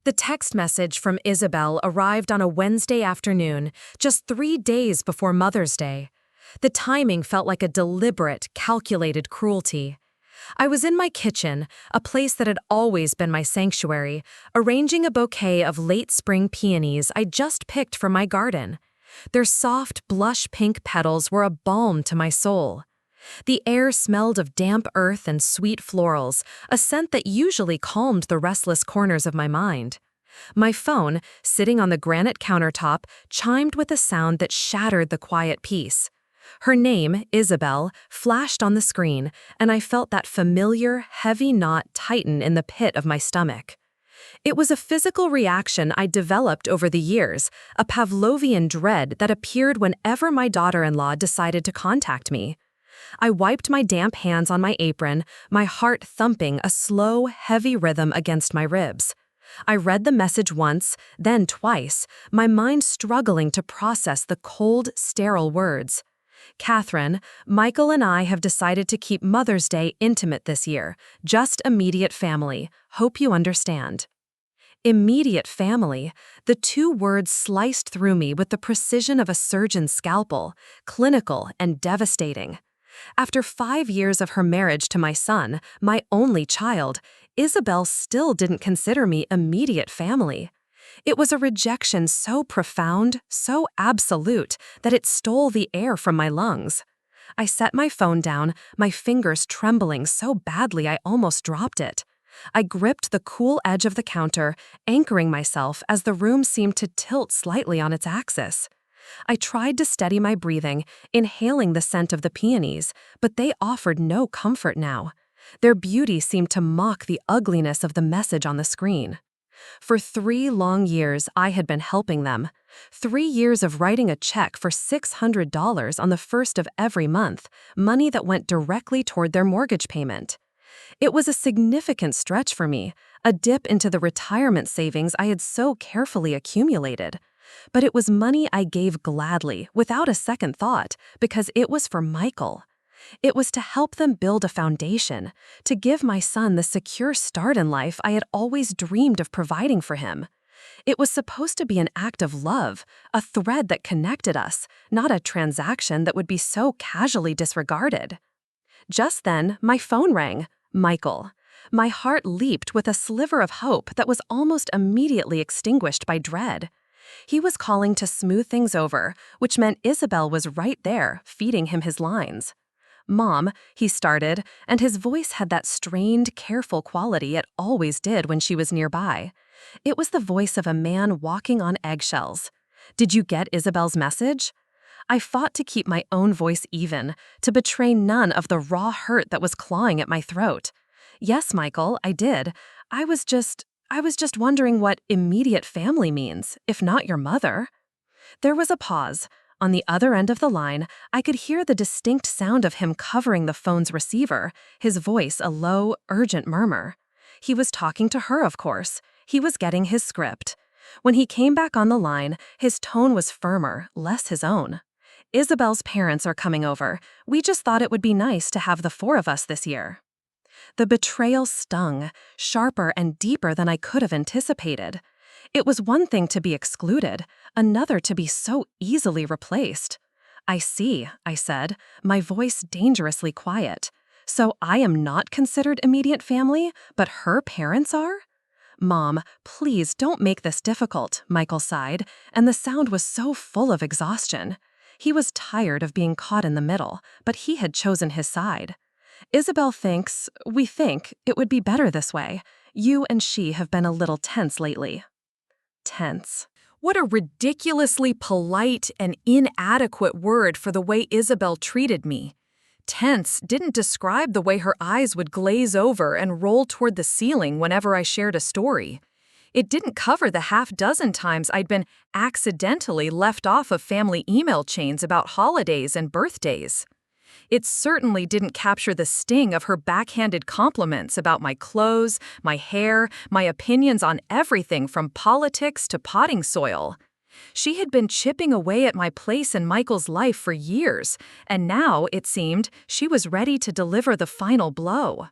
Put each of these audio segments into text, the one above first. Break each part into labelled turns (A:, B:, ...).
A: The text message from Isabelle arrived on a Wednesday afternoon, just 3 days before Mother's Day. The timing felt like a deliberate, calculated cruelty. I was in my kitchen, a place that had always been my sanctuary, arranging a bouquet of late spring peonies I just picked from my garden. Their soft, blush pink petals were a balm to my soul. The air smelled of damp earth and sweet florals, a scent that usually calmed the restless corners of my mind. My phone, sitting on the granite countertop, chimed with a sound that shattered the quiet peace. Her name, Isabelle, flashed on the screen, and I felt that familiar, heavy knot tighten in the pit of my stomach. It was a physical reaction I developed over the years, a Pavlovian dread that appeared whenever my daughter-in-law decided to contact me. I wiped my damp hands on my apron, my heart thumping a slow, heavy rhythm against my ribs. I read the message once, then twice, my mind struggling to process the cold, sterile words. Catherine, Michael and I have decided to keep Mother's Day intimate this year, just immediate family. Hope you understand. Immediate family, the two words sliced through me with the precision of a surgeon's scalpel, clinical and devastating. After 5 years of her marriage to my son, my only child, Isabelle still didn't consider me immediate family. It was a rejection so profound, so absolute, that it stole the air from my lungs. I set my phone down, my fingers trembling so badly I almost dropped it. I gripped the cool edge of the counter, anchoring myself as the room seemed to tilt slightly on its axis. I tried to steady my breathing, inhaling the scent of the peonies, but they offered no comfort now. Their beauty seemed to mock the ugliness of the message on the screen. For 3 long years, I had been helping them. 3 years of writing a check for $600 on the first of every month, money that went directly toward their mortgage payment. It was a significant stretch for me, a dip into the retirement savings I had so carefully accumulated. But it was money I gave gladly, without a second thought, because it was for Michael. It was to help them build a foundation, to give my son the secure start in life I had always dreamed of providing for him. It was supposed to be an act of love, a thread that connected us, not a transaction that would be so casually disregarded. Just then, my phone rang. Michael. My heart leaped with a sliver of hope that was almost immediately extinguished by dread. He was calling to smooth things over, which meant Isabelle was right there, feeding him his lines. "Mom," he started, and his voice had that strained, careful quality it always did when she was nearby. It was the voice of a man walking on eggshells. "Did you get Isabelle's message?" I fought to keep my own voice even, to betray none of the raw hurt that was clawing at my throat. "Yes, Michael, I did. I was just wondering what immediate family means, if not your mother." There was a pause. On the other end of the line, I could hear the distinct sound of him covering the phone's receiver, his voice a low, urgent murmur. He was talking to her, of course. He was getting his script. When he came back on the line, his tone was firmer, less his own. "Isabelle's parents are coming over. We just thought it would be nice to have the 4 of us this year." The betrayal stung, sharper and deeper than I could have anticipated. It was one thing to be excluded, another to be so easily replaced. "I see," I said, my voice dangerously quiet. "So I am not considered immediate family, but her parents are?" "Mom, please don't make this difficult," Michael sighed, and the sound was so full of exhaustion. He was tired of being caught in the middle, but he had chosen his side. We think, it would be better this way. You and she have been a little tense lately." Tense. What a ridiculously polite and inadequate word for the way Isabelle treated me. Tense didn't describe the way her eyes would glaze over and roll toward the ceiling whenever I shared a story. It didn't cover the half-dozen times I'd been accidentally left off of family email chains about holidays and birthdays. It certainly didn't capture the sting of her backhanded compliments about my clothes, my hair, my opinions on everything from politics to potting soil. She had been chipping away at my place in Michael's life for years, and now, it seemed, she was ready to deliver the final blow.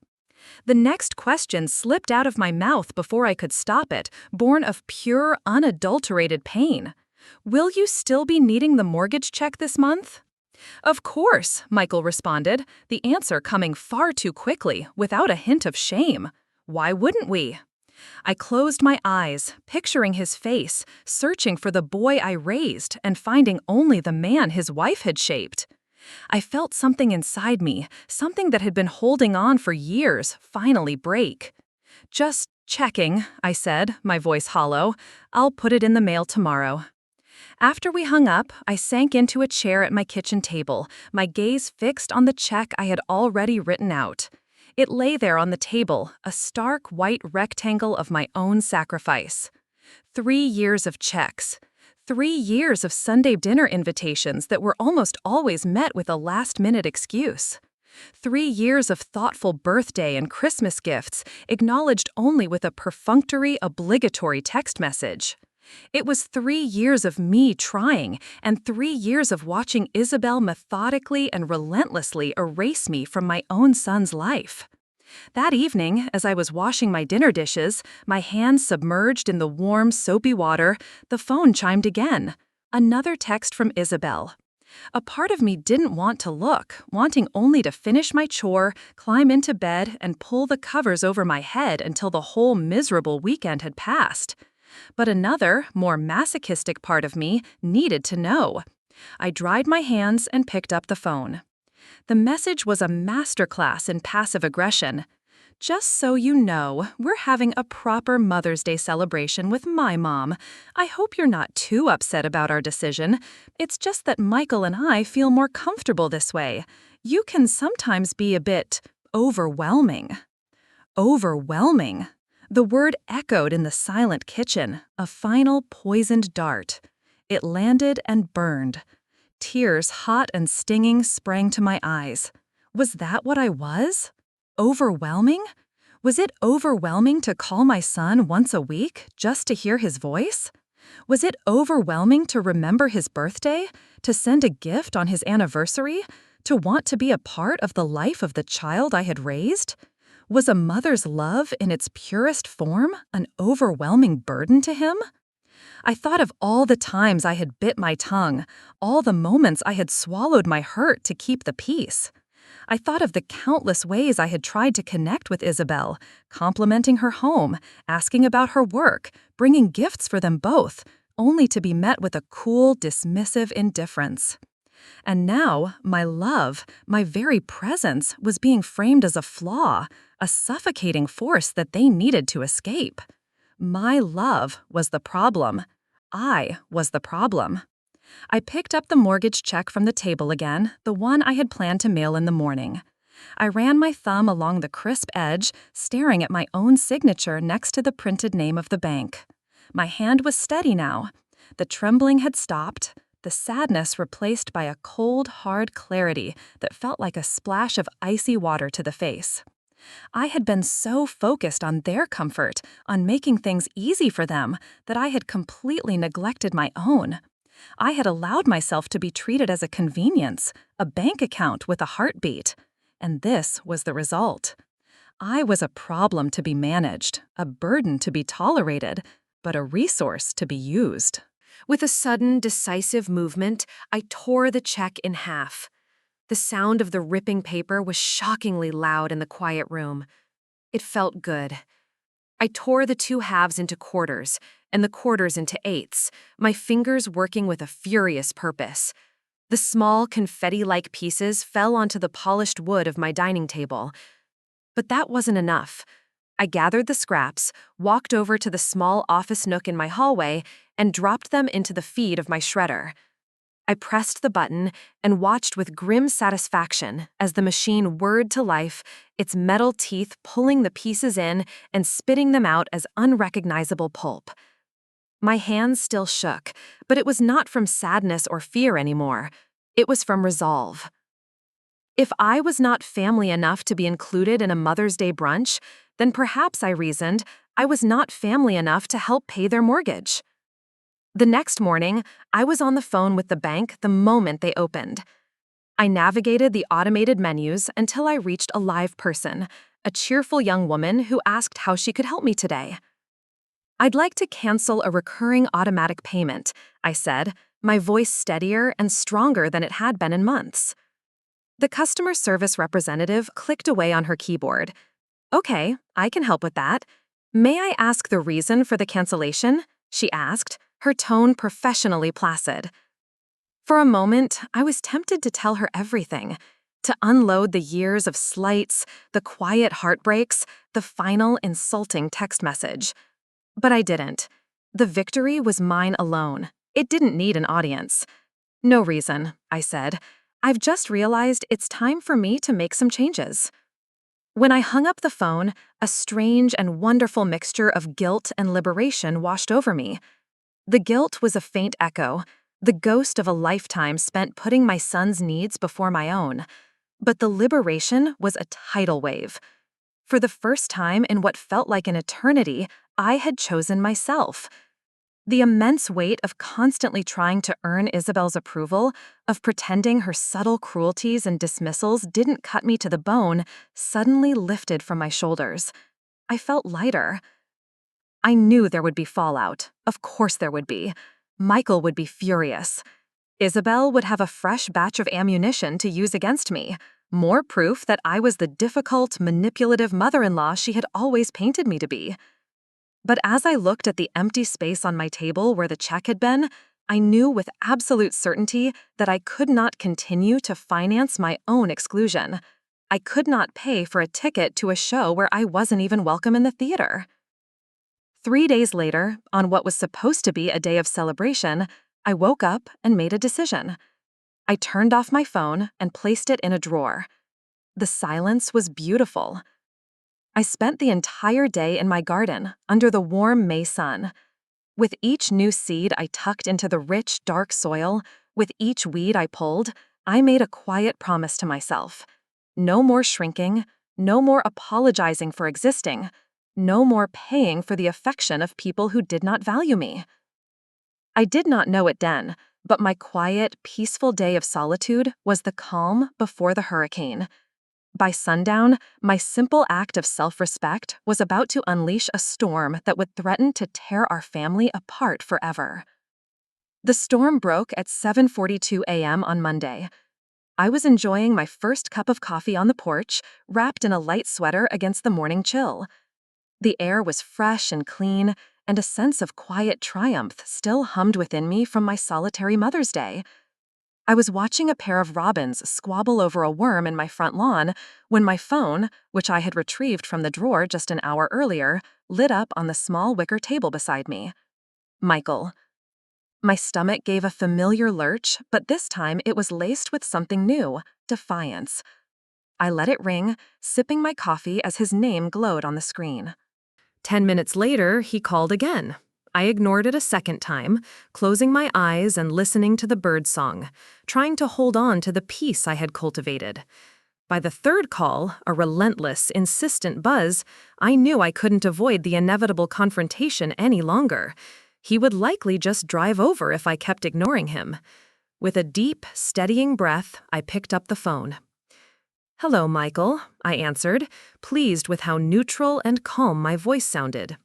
A: The next question slipped out of my mouth before I could stop it, born of pure, unadulterated pain. Will you still be needing the mortgage check this month? Of course, Michael responded, the answer coming far too quickly, without a hint of shame. Why wouldn't we? I closed my eyes, picturing his face, searching for the boy I raised and finding only the man his wife had shaped. I felt something inside me, something that had been holding on for years, finally break. Just checking, I said, my voice hollow. I'll put it in the mail tomorrow. After we hung up, I sank into a chair at my kitchen table, my gaze fixed on the check I had already written out. It lay there on the table, a stark white rectangle of my own sacrifice. 3 years of checks. 3 years of Sunday dinner invitations that were almost always met with a last-minute excuse. 3 years of thoughtful birthday and Christmas gifts, acknowledged only with a perfunctory, obligatory text message. It was 3 years of me trying, and 3 years of watching Isabelle methodically and relentlessly erase me from my own son's life. That evening, as I was washing my dinner dishes, my hands submerged in the warm, soapy water, the phone chimed again. Another text from Isabelle. A part of me didn't want to look, wanting only to finish my chore, climb into bed, and pull the covers over my head until the whole miserable weekend had passed. But another, more masochistic part of me needed to know. I dried my hands and picked up the phone. The message was a masterclass in passive aggression. Just so you know, we're having a proper Mother's Day celebration with my mom. I hope you're not too upset about our decision. It's just that Michael and I feel more comfortable this way. You can sometimes be a bit overwhelming. Overwhelming. The word echoed in the silent kitchen, a final poisoned dart. It landed and burned. Tears, hot and stinging, sprang to my eyes. Was that what I was? Overwhelming? Was it overwhelming to call my son once a week just to hear his voice? Was it overwhelming to remember his birthday, to send a gift on his anniversary, to want to be a part of the life of the child I had raised? Was a mother's love in its purest form an overwhelming burden to him? I thought of all the times I had bit my tongue, all the moments I had swallowed my hurt to keep the peace. I thought of the countless ways I had tried to connect with Isabelle, complimenting her home, asking about her work, bringing gifts for them both, only to be met with a cool, dismissive indifference. And now, my love, my very presence, was being framed as a flaw, a suffocating force that they needed to escape. My love was the problem. I was the problem. I picked up the mortgage check from the table again, the one I had planned to mail in the morning. I ran my thumb along the crisp edge, staring at my own signature next to the printed name of the bank. My hand was steady now. The trembling had stopped, the sadness replaced by a cold, hard clarity that felt like a splash of icy water to the face. I had been so focused on their comfort, on making things easy for them, that I had completely neglected my own. I had allowed myself to be treated as a convenience, a bank account with a heartbeat. And this was the result. I was a problem to be managed, a burden to be tolerated, but a resource to be used. With a sudden, decisive movement, I tore the check in half. The sound of the ripping paper was shockingly loud in the quiet room. It felt good. I tore the 2 halves into quarters, and the quarters into eighths, my fingers working with a furious purpose. The small, confetti-like pieces fell onto the polished wood of my dining table. But that wasn't enough. I gathered the scraps, walked over to the small office nook in my hallway, and dropped them into the feed of my shredder. I pressed the button and watched with grim satisfaction as the machine whirred to life, its metal teeth pulling the pieces in and spitting them out as unrecognizable pulp. My hands still shook, but it was not from sadness or fear anymore. It was from resolve. If I was not family enough to be included in a Mother's Day brunch, then perhaps, I reasoned, I was not family enough to help pay their mortgage. The next morning, I was on the phone with the bank the moment they opened. I navigated the automated menus until I reached a live person, a cheerful young woman who asked how she could help me today. "I'd like to cancel a recurring automatic payment," I said, my voice steadier and stronger than it had been in months. The customer service representative clicked away on her keyboard. "Okay, I can help with that. May I ask the reason for the cancellation?" she asked, her tone professionally placid. For a moment, I was tempted to tell her everything, to unload the years of slights, the quiet heartbreaks, the final insulting text message. But I didn't. The victory was mine alone. It didn't need an audience. "No reason," I said. "I've just realized it's time for me to make some changes." When I hung up the phone, a strange and wonderful mixture of guilt and liberation washed over me. The guilt was a faint echo, the ghost of a lifetime spent putting my son's needs before my own. But the liberation was a tidal wave. For the first time in what felt like an eternity, I had chosen myself. The immense weight of constantly trying to earn Isabelle's approval, of pretending her subtle cruelties and dismissals didn't cut me to the bone, suddenly lifted from my shoulders. I felt lighter. I knew there would be fallout. Of course there would be. Michael would be furious. Isabelle would have a fresh batch of ammunition to use against me. More proof that I was the difficult, manipulative mother-in-law she had always painted me to be. But as I looked at the empty space on my table where the check had been, I knew with absolute certainty that I could not continue to finance my own exclusion. I could not pay for a ticket to a show where I wasn't even welcome in the theater. 3 days later, on what was supposed to be a day of celebration, I woke up and made a decision. I turned off my phone and placed it in a drawer. The silence was beautiful. I spent the entire day in my garden, under the warm May sun. With each new seed I tucked into the rich, dark soil, with each weed I pulled, I made a quiet promise to myself. No more shrinking, no more apologizing for existing, no more paying for the affection of people who did not value me. I did not know it then, but my quiet, peaceful day of solitude was the calm before the hurricane. By sundown, my simple act of self-respect was about to unleash a storm that would threaten to tear our family apart forever. The storm broke at 7:42 a.m. on Monday. I was enjoying my first cup of coffee on the porch, wrapped in a light sweater against the morning chill. The air was fresh and clean, and a sense of quiet triumph still hummed within me from my solitary Mother's Day. I was watching a pair of robins squabble over a worm in my front lawn when my phone, which I had retrieved from the drawer just an hour earlier, lit up on the small wicker table beside me. Michael. My stomach gave a familiar lurch, but this time it was laced with something new, defiance. I let it ring, sipping my coffee as his name glowed on the screen. 10 minutes later, he called again. I ignored it a second time, closing my eyes and listening to the birdsong, trying to hold on to the peace I had cultivated. By the third call, a relentless, insistent buzz, I knew I couldn't avoid the inevitable confrontation any longer. He would likely just drive over if I kept ignoring him. With a deep, steadying breath, I picked up the phone. "Hello, Michael," I answered, pleased with how neutral and calm my voice sounded.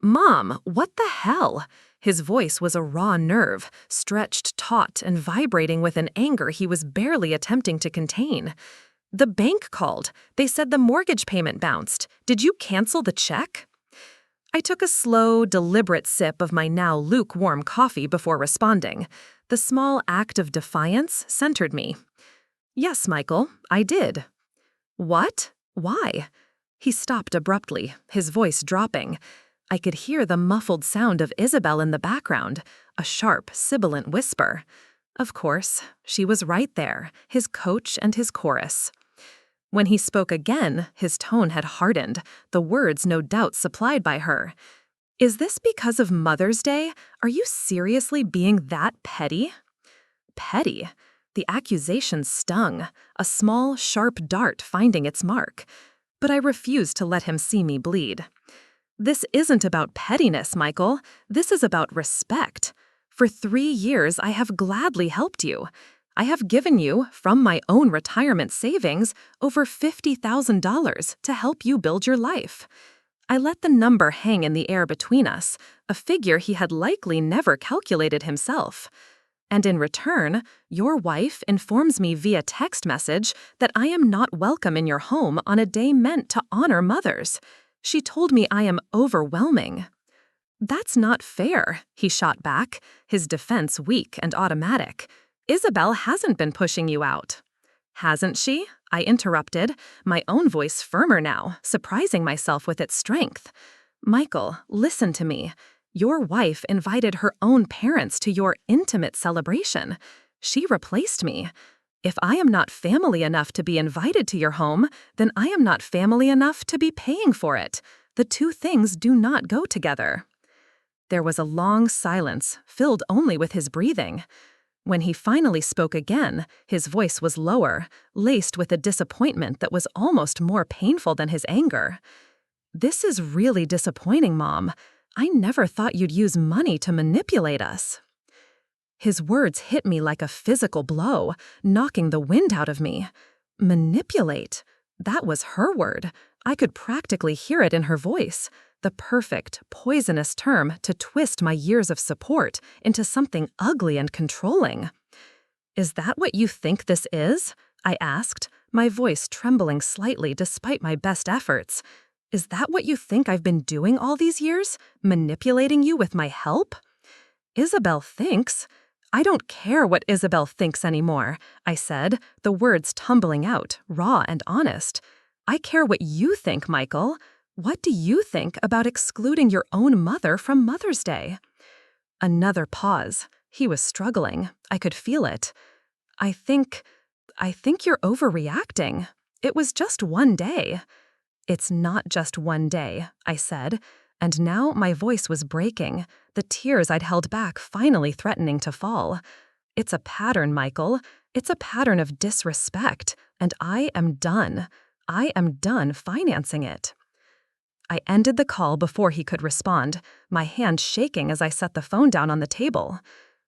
A: "Mom, what the hell?" His voice was a raw nerve, stretched taut and vibrating with an anger he was barely attempting to contain. "The bank called. They said the mortgage payment bounced. Did you cancel the check?" I took a slow, deliberate sip of my now lukewarm coffee before responding. The small act of defiance centered me. "Yes, Michael, I did." "What? Why?" He stopped abruptly, his voice dropping. I could hear the muffled sound of Isabelle in the background, a sharp, sibilant whisper. Of course, she was right there, his coach and his chorus. When he spoke again, his tone had hardened, the words no doubt supplied by her. "Is this because of Mother's Day? Are you seriously being that petty?" Petty? The accusation stung, a small, sharp dart finding its mark. But I refused to let him see me bleed. "This isn't about pettiness, Michael. This is about respect. For 3 years, I have gladly helped you. I have given you, from my own retirement savings, over $50,000 to help you build your life. I let the number hang in the air between us, a figure he had likely never calculated himself. And in return, your wife informs me via text message that I am not welcome in your home on a day meant to honor mothers. She told me I am overwhelming. That's not fair, he shot back, his defense weak and automatic. Isabelle hasn't been pushing you out. Hasn't she? I interrupted, my own voice firmer now, surprising myself with its strength. Michael, listen to me. Your wife invited her own parents to your intimate celebration. She replaced me. If I am not family enough to be invited to your home, then I am not family enough to be paying for it. The two things do not go together. There was a long silence, filled only with his breathing. When he finally spoke again, his voice was lower, laced with a disappointment that was almost more painful than his anger. This is really disappointing, Mom. I never thought you'd use money to manipulate us. His words hit me like a physical blow, knocking the wind out of me. Manipulate? That was her word. I could practically hear it in her voice. The perfect, poisonous term to twist my years of support into something ugly and controlling. Is that what you think this is? I asked, my voice trembling slightly despite my best efforts. Is that what you think I've been doing all these years? Manipulating you with my help? Isabelle thinks. I don't care what Isabelle thinks anymore, I said, the words tumbling out, raw and honest. I care what you think, Michael. What do you think about excluding your own mother from Mother's Day? Another pause. He was struggling. I could feel it. I think you're overreacting. It was just one day. It's not just one day, I said, and now my voice was breaking, the tears I'd held back finally threatening to fall. It's a pattern, Michael. It's a pattern of disrespect, and I am done. I am done financing it. I ended the call before he could respond, my hand shaking as I set the phone down on the table.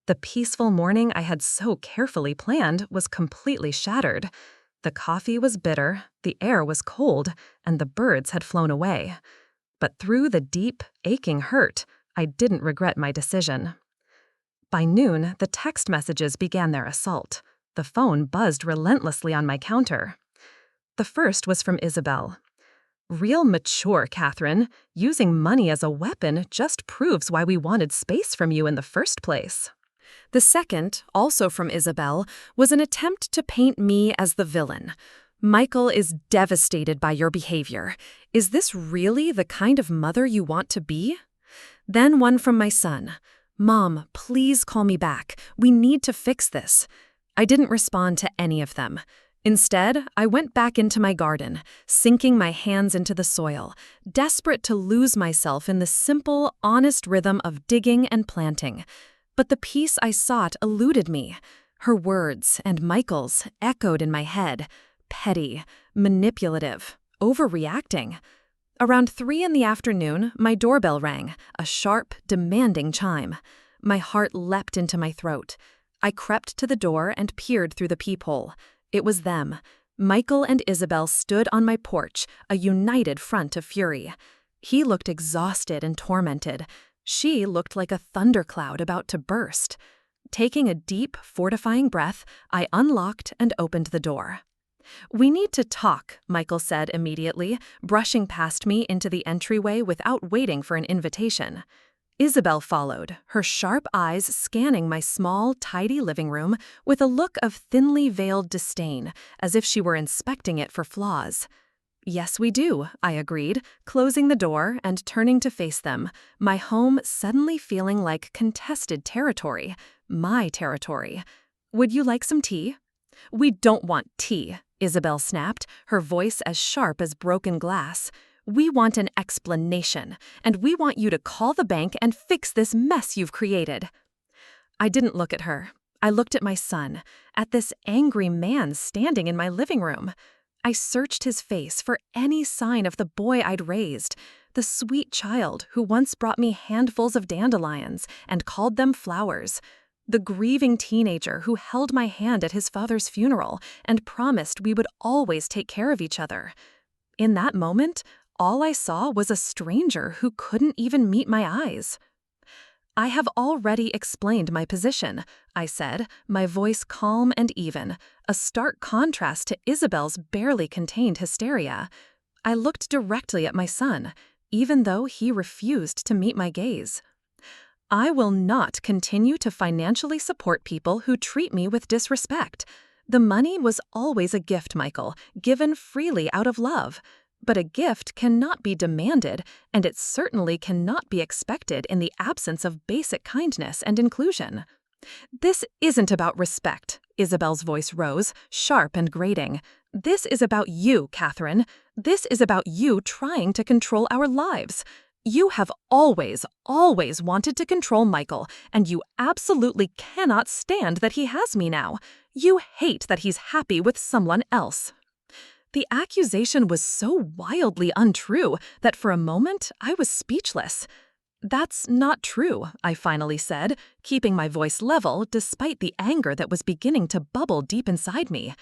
A: The peaceful morning I had so carefully planned was completely shattered. The coffee was bitter, the air was cold, and the birds had flown away. But through the deep, aching hurt, I didn't regret my decision. By noon, the text messages began their assault. The phone buzzed relentlessly on my counter. The first was from Isabelle. Real mature, Catherine. Using money as a weapon just proves why we wanted space from you in the first place. The second, also from Isabelle, was an attempt to paint me as the villain. Michael is devastated by your behavior. Is this really the kind of mother you want to be? Then one from my son. Mom, please call me back. We need to fix this. I didn't respond to any of them. Instead, I went back into my garden, sinking my hands into the soil, desperate to lose myself in the simple, honest rhythm of digging and planting. But the peace I sought eluded me. Her words and Michael's echoed in my head. Petty, manipulative, overreacting. Around 3 in the afternoon, my doorbell rang, a sharp, demanding chime. My heart leapt into my throat. I crept to the door and peered through the peephole. It was them. Michael and Isabelle stood on my porch, a united front of fury. He looked exhausted and tormented. She looked like a thundercloud about to burst. Taking a deep, fortifying breath, I unlocked and opened the door. We need to talk, Michael said immediately, brushing past me into the entryway without waiting for an invitation. Isabelle followed, her sharp eyes scanning my small, tidy living room with a look of thinly veiled disdain, as if she were inspecting it for flaws. Yes, we do, I agreed, closing the door and turning to face them, my home suddenly feeling like contested territory, my territory. Would you like some tea? We don't want tea, Isabelle snapped, her voice as sharp as broken glass. We want an explanation, and we want you to call the bank and fix this mess you've created. I didn't look at her. I looked at my son, at this angry man standing in my living room. I searched his face for any sign of the boy I'd raised, the sweet child who once brought me handfuls of dandelions and called them flowers.
B: The grieving teenager who held my hand at his father's funeral and promised we would always take care of each other. In that moment, all I saw was a stranger who couldn't even meet my eyes. "I have already explained my position," I said, my voice calm and even, a stark contrast to Isabelle's barely contained hysteria. I looked directly at my son, even though he refused to meet my gaze. "I will not continue to financially support people who treat me with disrespect. The money was always a gift, Michael, given freely out of love. But a gift cannot be demanded, and it certainly cannot be expected in the absence of basic kindness and inclusion." "This isn't about respect," Isabelle's voice rose, sharp and grating. "This is about you, Catherine. This is about you trying to control our lives. You have always wanted to control Michael, and you absolutely cannot stand that he has me now. You hate that he's happy with someone else." The accusation was so wildly untrue that for a moment I was speechless. "That's not true," I finally said, keeping my voice level despite the anger that was beginning to bubble deep inside me.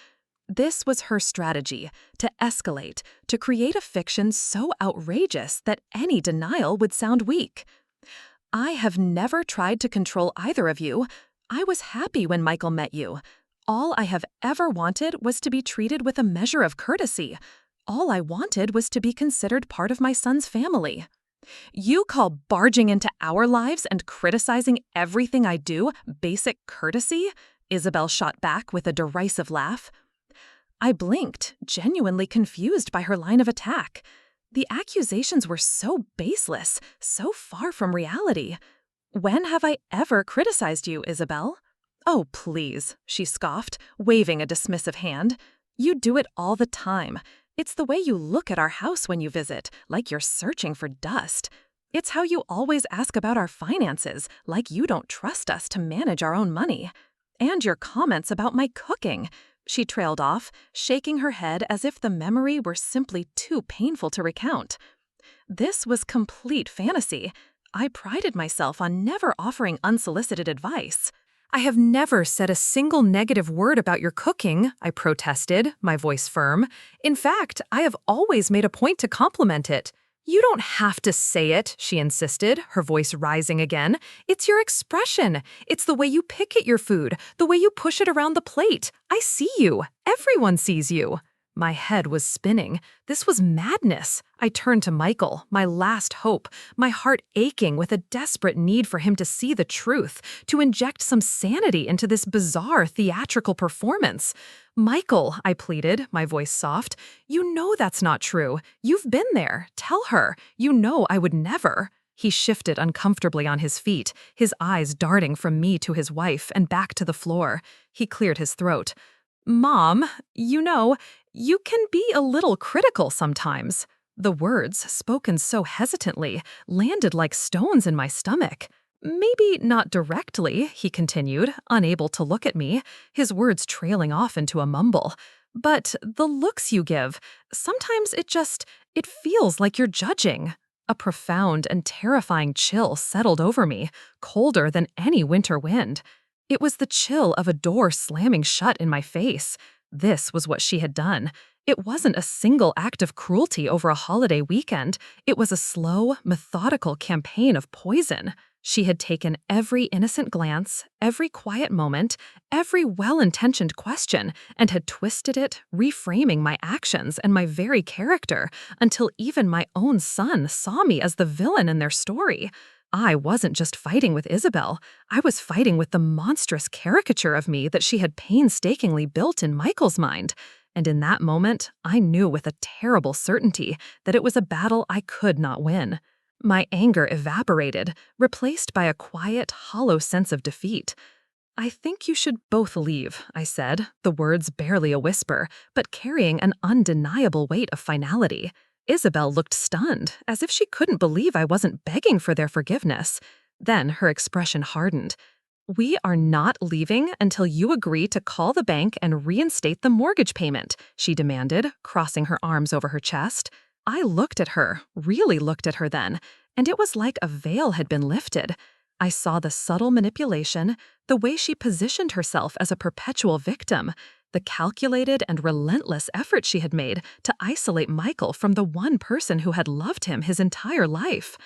B: This was her strategy, to escalate, to create a fiction so outrageous that any denial would sound weak. "I have never tried to control either of you. I was happy when Michael met you. All I have ever wanted was to be treated with a measure of courtesy. All I wanted was to be considered part of my son's family." "You call barging into our lives and criticizing everything I do basic courtesy?" Isabelle shot back with a derisive laugh. I blinked, genuinely confused by her line of attack. The accusations were so baseless, so far from reality. "When have I ever criticized you, Isabelle?" "Oh, please," she scoffed, waving a dismissive hand. "You do it all the time. It's the way you look at our house when you visit, like you're searching for dust. It's how you always ask about our finances, like you don't trust us to manage our own money. And your comments about my cooking." She trailed off, shaking her head as if the memory were simply too painful to recount. This was complete fantasy. I prided myself on never offering unsolicited advice. "I have never said a single negative word about your cooking," I protested, my voice firm. "In fact, I have always made a point to compliment it." "You don't have to say it," she insisted, her voice rising again. "It's your expression. It's the way you pick at your food, the way you push it around the plate. I see you. Everyone sees you." My head was spinning. This was madness. I turned to Michael, my last hope, my heart aching with a desperate need for him to see the truth, to inject some sanity into this bizarre theatrical performance. "Michael," I pleaded, my voice soft, "you know that's not true. You've been there. Tell her. You know I would never." He shifted uncomfortably on his feet, his eyes darting from me to his wife and back to the floor. He cleared his throat. "Mom, you can be a little critical sometimes." The words, spoken so hesitantly, landed like stones in my stomach. "Maybe not directly," he continued, unable to look at me, his words trailing off into a mumble. "But the looks you give, sometimes it feels like you're judging." A profound and terrifying chill settled over me, colder than any winter wind. It was the chill of a door slamming shut in my face. This was what she had done. It wasn't a single act of cruelty over a holiday weekend. It was a slow, methodical campaign of poison. She had taken every innocent glance, every quiet moment, every well-intentioned question, and had twisted it, reframing my actions and my very character, until even my own son saw me as the villain in their story. I wasn't just fighting with Isabelle. I was fighting with the monstrous caricature of me that she had painstakingly built in Michael's mind. And in that moment, I knew with a terrible certainty that it was a battle I could not win. My anger evaporated, replaced by a quiet, hollow sense of defeat. "I think you should both leave," I said, the words barely a whisper, but carrying an undeniable weight of finality. Isabelle looked stunned, as if she couldn't believe I wasn't begging for their forgiveness. Then her expression hardened. "We are not leaving until you agree to call the bank and reinstate the mortgage payment," she demanded, crossing her arms over her chest. I looked at her, really looked at her then, and it was like a veil had been lifted. I saw the subtle manipulation, the way she positioned herself as a perpetual victim, the calculated and relentless effort she had made to isolate Michael from the one person who had loved him his entire life.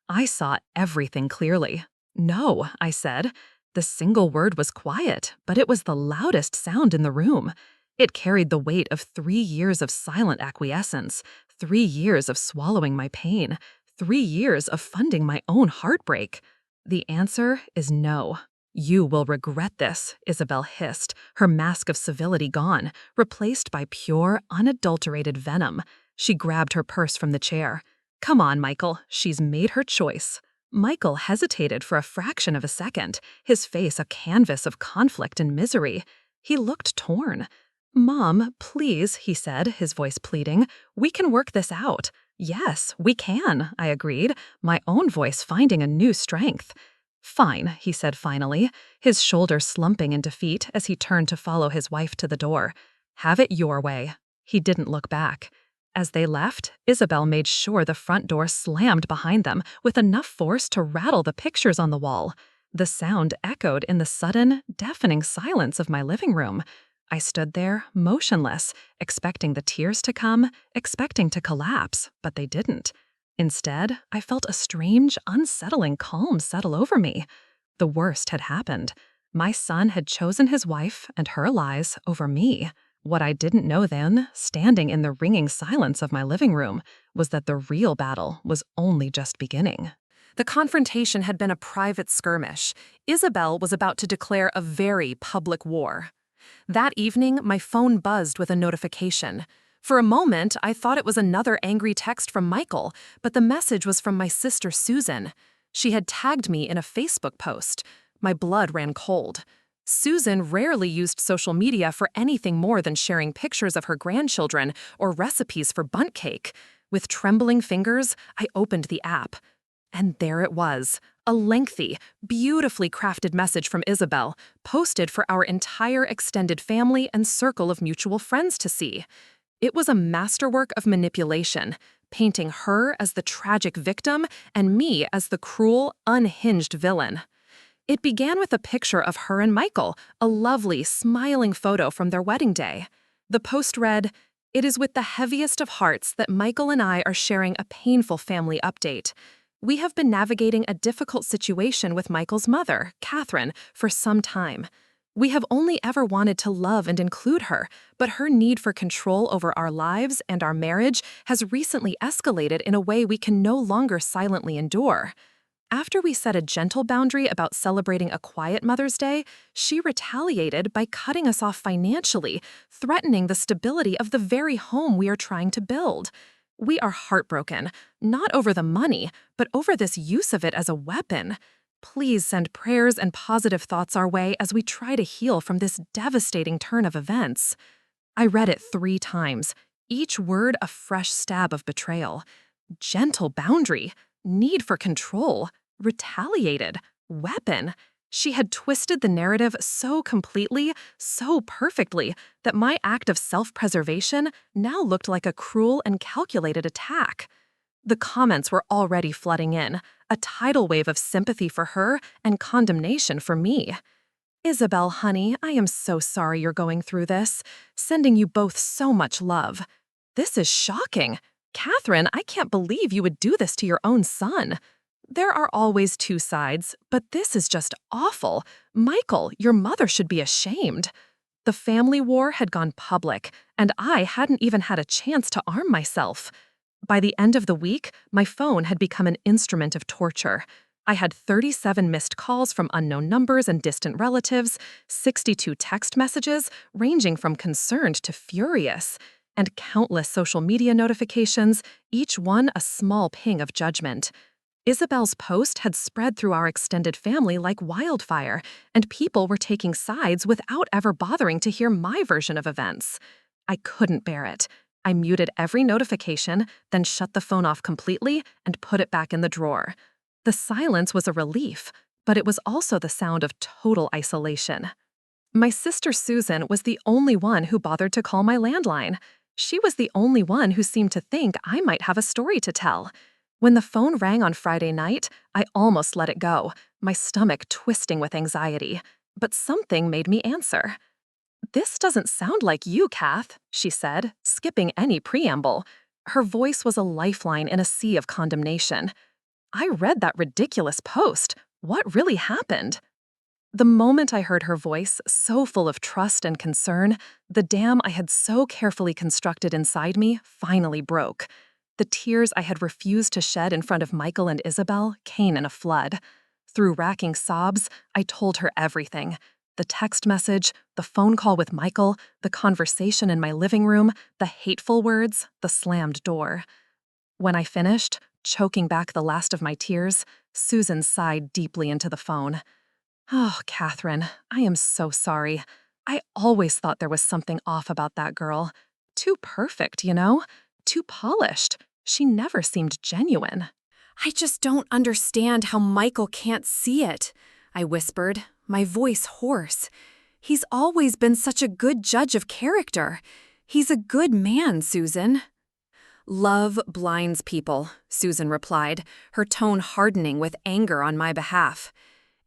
B: I saw everything clearly. "No," I said. The single word was quiet, but it was the loudest sound in the room. It carried the weight of 3 years of silent acquiescence, 3 years of swallowing my pain, 3 years of funding my own heartbreak. The answer is no. "You will regret this," Isabelle hissed, her mask of civility gone, replaced by pure, unadulterated venom. She grabbed her purse from the chair. "Come on, Michael, she's made her choice." Michael hesitated for a fraction of a second, his face a canvas of conflict and misery. He looked torn. "Mom, please," he said, his voice pleading. "We can work this out." "Yes, we can," I agreed, my own voice finding a new strength. "Fine," he said finally, his shoulders slumping in defeat as he turned to follow his wife to the door. "Have it your way." He didn't look back. As they left, Isabelle made sure the front door slammed behind them with enough force to rattle the pictures on the wall. The sound echoed in the sudden, deafening silence of my living room. I stood there, motionless, expecting the tears to come, expecting to collapse, but they didn't. Instead, I felt a strange, unsettling calm settle over me. The worst had happened. My son had chosen his wife and her lies over me. What I didn't know then, standing in the ringing silence of my living room, was that the real battle was only just beginning.
A: The confrontation had been a private skirmish. Isabelle was about to declare a very public war. That evening, my phone buzzed with a notification. For a moment, I thought it was another angry text from Michael, but the message was from my sister Susan. She had tagged me in a Facebook post. My blood ran cold. Susan rarely used social media for anything more than sharing pictures of her grandchildren or recipes for bundt cake. With trembling fingers, I opened the app. And there it was, a lengthy, beautifully crafted message from Isabelle, posted for our entire extended family and circle of mutual friends to see. It was a masterwork of manipulation, painting her as the tragic victim and me as the cruel, unhinged villain. It began with a picture of her and Michael, a lovely, smiling photo from their wedding day. The post read, "It is with the heaviest of hearts that Michael and I are sharing a painful family update. We have been navigating a difficult situation with Michael's mother, Catherine, for some time. We have only ever wanted to love and include her, but her need for control over our lives and our marriage has recently escalated in a way we can no longer silently endure. After we set a gentle boundary about celebrating a quiet Mother's Day, she retaliated by cutting us off financially, threatening the stability of the very home we are trying to build. We are heartbroken, not over the money, but over this use of it as a weapon. Please send prayers and positive thoughts our way as we try to heal from this devastating turn of events." I read it 3 times, each word a fresh stab of betrayal. Gentle boundary, need for control, retaliated, weapon. She had twisted the narrative so completely, so perfectly, that my act of self-preservation now looked like a cruel and calculated attack. The comments were already flooding in, a tidal wave of sympathy for her and condemnation for me. "Isabelle, honey, I am so sorry you're going through this. Sending you both so much love. This is shocking. Catherine, I can't believe you would do this to your own son. There are always 2 sides, but this is just awful. Michael, your mother should be ashamed." The family war had gone public, and I hadn't even had a chance to arm myself. By the end of the week, my phone had become an instrument of torture. I had 37 missed calls from unknown numbers and distant relatives, 62 text messages ranging from concerned to furious, and countless social media notifications, each one a small ping of judgment. Isabelle's post had spread through our extended family like wildfire, and people were taking sides without ever bothering to hear my version of events. I couldn't bear it. I muted every notification, then shut the phone off completely and put it back in the drawer. The silence was a relief, but it was also the sound of total isolation. My sister Susan was the only one who bothered to call my landline. She was the only one who seemed to think I might have a story to tell. When the phone rang on Friday night, I almost let it go.
B: my stomach twisting with anxiety. But something made me answer. "This doesn't sound like you, Kath," she said, skipping any preamble. Her voice was a lifeline in a sea of condemnation. "I read that ridiculous post. What really happened?" The moment I heard her voice, so full of trust and concern, the dam I had so carefully constructed inside me finally broke. The tears I had refused to shed in front of Michael and Isabelle came in a flood. Through racking sobs, I told her everything. The text message, the phone call with Michael, the conversation in my living room, the hateful words, the slammed door. When I finished, choking back the last of my tears, Susan sighed deeply into the phone. "Oh, Catherine, I am so sorry. I always thought there was something off about that girl. Too perfect, you know? Too polished. She never seemed genuine."
A: "I just don't understand how Michael can't see it," I whispered, my voice hoarse. "He's always been such a good judge of character. He's a good man, Susan." "Love blinds people," Susan replied, her tone hardening with anger on my behalf.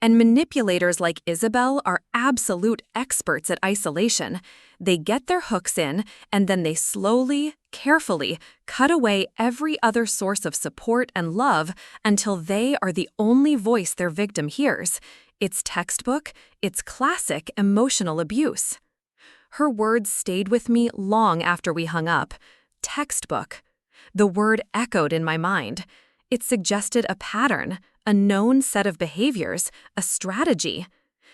A: "And manipulators like Isabelle are absolute experts at isolation. They get their hooks in, and then they slowly, carefully cut away every other source of support and love until they are the only voice their victim hears. It's textbook, it's classic emotional abuse." Her words stayed with me long after we hung up. Textbook. The word echoed in my mind. It suggested a pattern, a known set of behaviors, a strategy.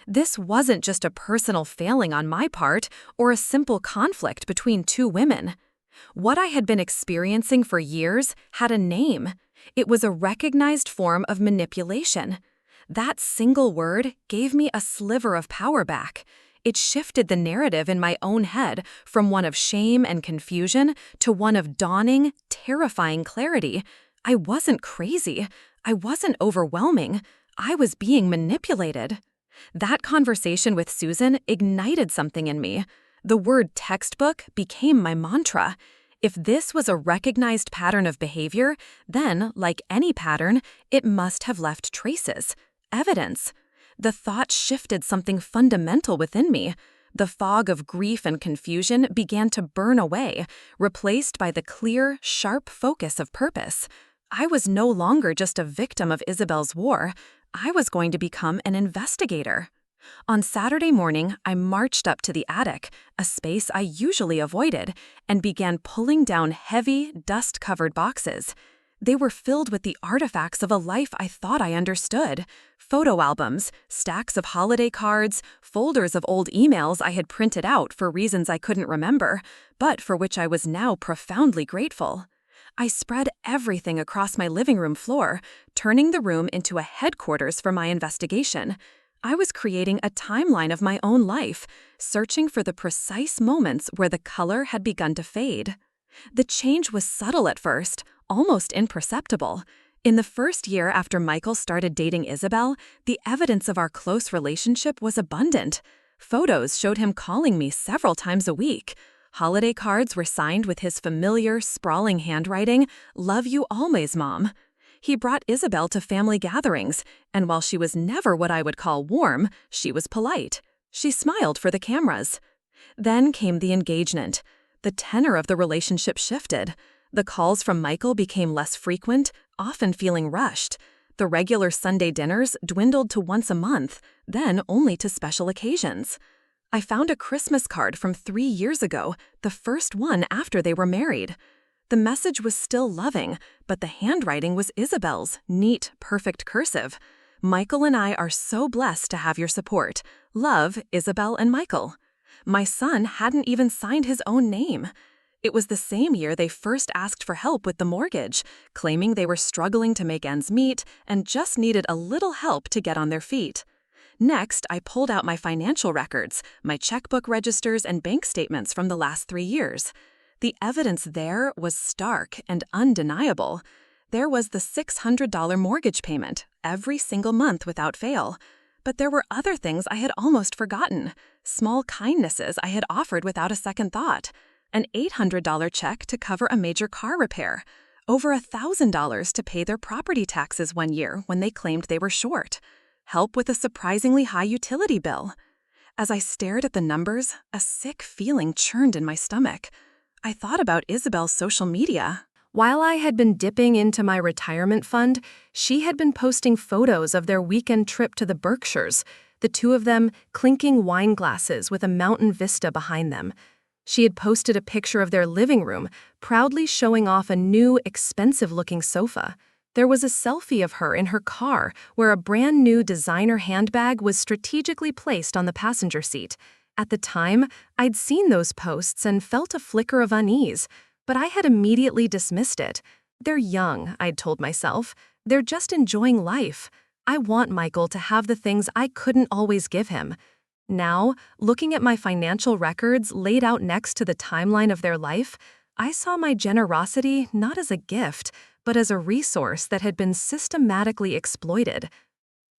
A: This wasn't just a personal failing on my part or a simple conflict between two women. What I had been experiencing for years had a name. It was a recognized form of manipulation. That single word gave me a sliver of power back. It shifted the narrative in my own head from one of shame and confusion to one of dawning, terrifying clarity. I wasn't crazy. I wasn't overwhelming. I was being manipulated. That conversation with Susan ignited something in me. The word textbook became my mantra. If this was a recognized pattern of behavior, then, like any pattern, it must have left traces, evidence. The thought shifted something fundamental within me. The fog of grief and confusion began to burn away, replaced by the clear, sharp focus of purpose. I was no longer just a victim of Isabelle's war. I was going to become an investigator. On Saturday morning, I marched up to the attic, a space I usually avoided, and began pulling down heavy, dust-covered boxes. They were filled with the artifacts of a life I thought I understood. Photo albums, stacks of holiday cards, folders of old emails I had printed out for reasons I couldn't remember, but for which I was now profoundly grateful. I spread everything across my living room floor, turning the room into a headquarters for my investigation. I was creating a timeline of my own life, searching for the precise moments where the color had begun to fade. The change was subtle at first, almost imperceptible. In the first year after Michael started dating Isabelle, the evidence of our close relationship was abundant. Photos showed him calling me several times a week. Holiday cards were signed with his familiar, sprawling handwriting, "Love you always, Mom." He brought Isabelle to family gatherings, and while she was never what I would call warm, she was polite. She smiled for the cameras. Then came the engagement. The tenor of the relationship shifted. The calls from Michael became less frequent, often feeling rushed. The regular Sunday dinners dwindled to once a month, then only to special occasions. I found a Christmas card from 3 years ago, the first one after they were married. The message was still loving, but the handwriting was Isabelle's, neat, perfect cursive. "Michael and I are so blessed to have your support. Love, Isabelle and Michael." My son hadn't even signed his own name. It was the same year they first asked for help with the mortgage, claiming they were struggling to make ends meet and just needed a little help to get on their feet. Next, I pulled out my financial records, my checkbook registers, and bank statements from the last 3 years. The evidence there was stark and undeniable. There was the $600 mortgage payment, every single month without fail. But there were other things I had almost forgotten, small kindnesses I had offered without a second thought. An $800 check to cover a major car repair, over $1,000 to pay their property taxes one year when they claimed they were short.
B: help with a surprisingly high utility bill. As I stared at the numbers, a sick feeling churned in my stomach. I thought about Isabelle's social media.
A: While I had been dipping into my retirement fund, she had been posting photos of their weekend trip to the Berkshires, the two of them clinking wine glasses with a mountain vista behind them. She had posted a picture of their living room, proudly showing off a new, expensive-looking sofa. There was a selfie of her in her car, where a brand-new designer handbag was strategically placed on the passenger seat. At the time, I'd seen those posts and felt a flicker of unease, but I had immediately dismissed it. They're young, I'd told myself. They're just enjoying life. I want Michael to have the things I couldn't always give him. Now, looking at my financial records laid out next to the timeline of their life, I saw my generosity not as a gift, but as a resource that had been systematically exploited.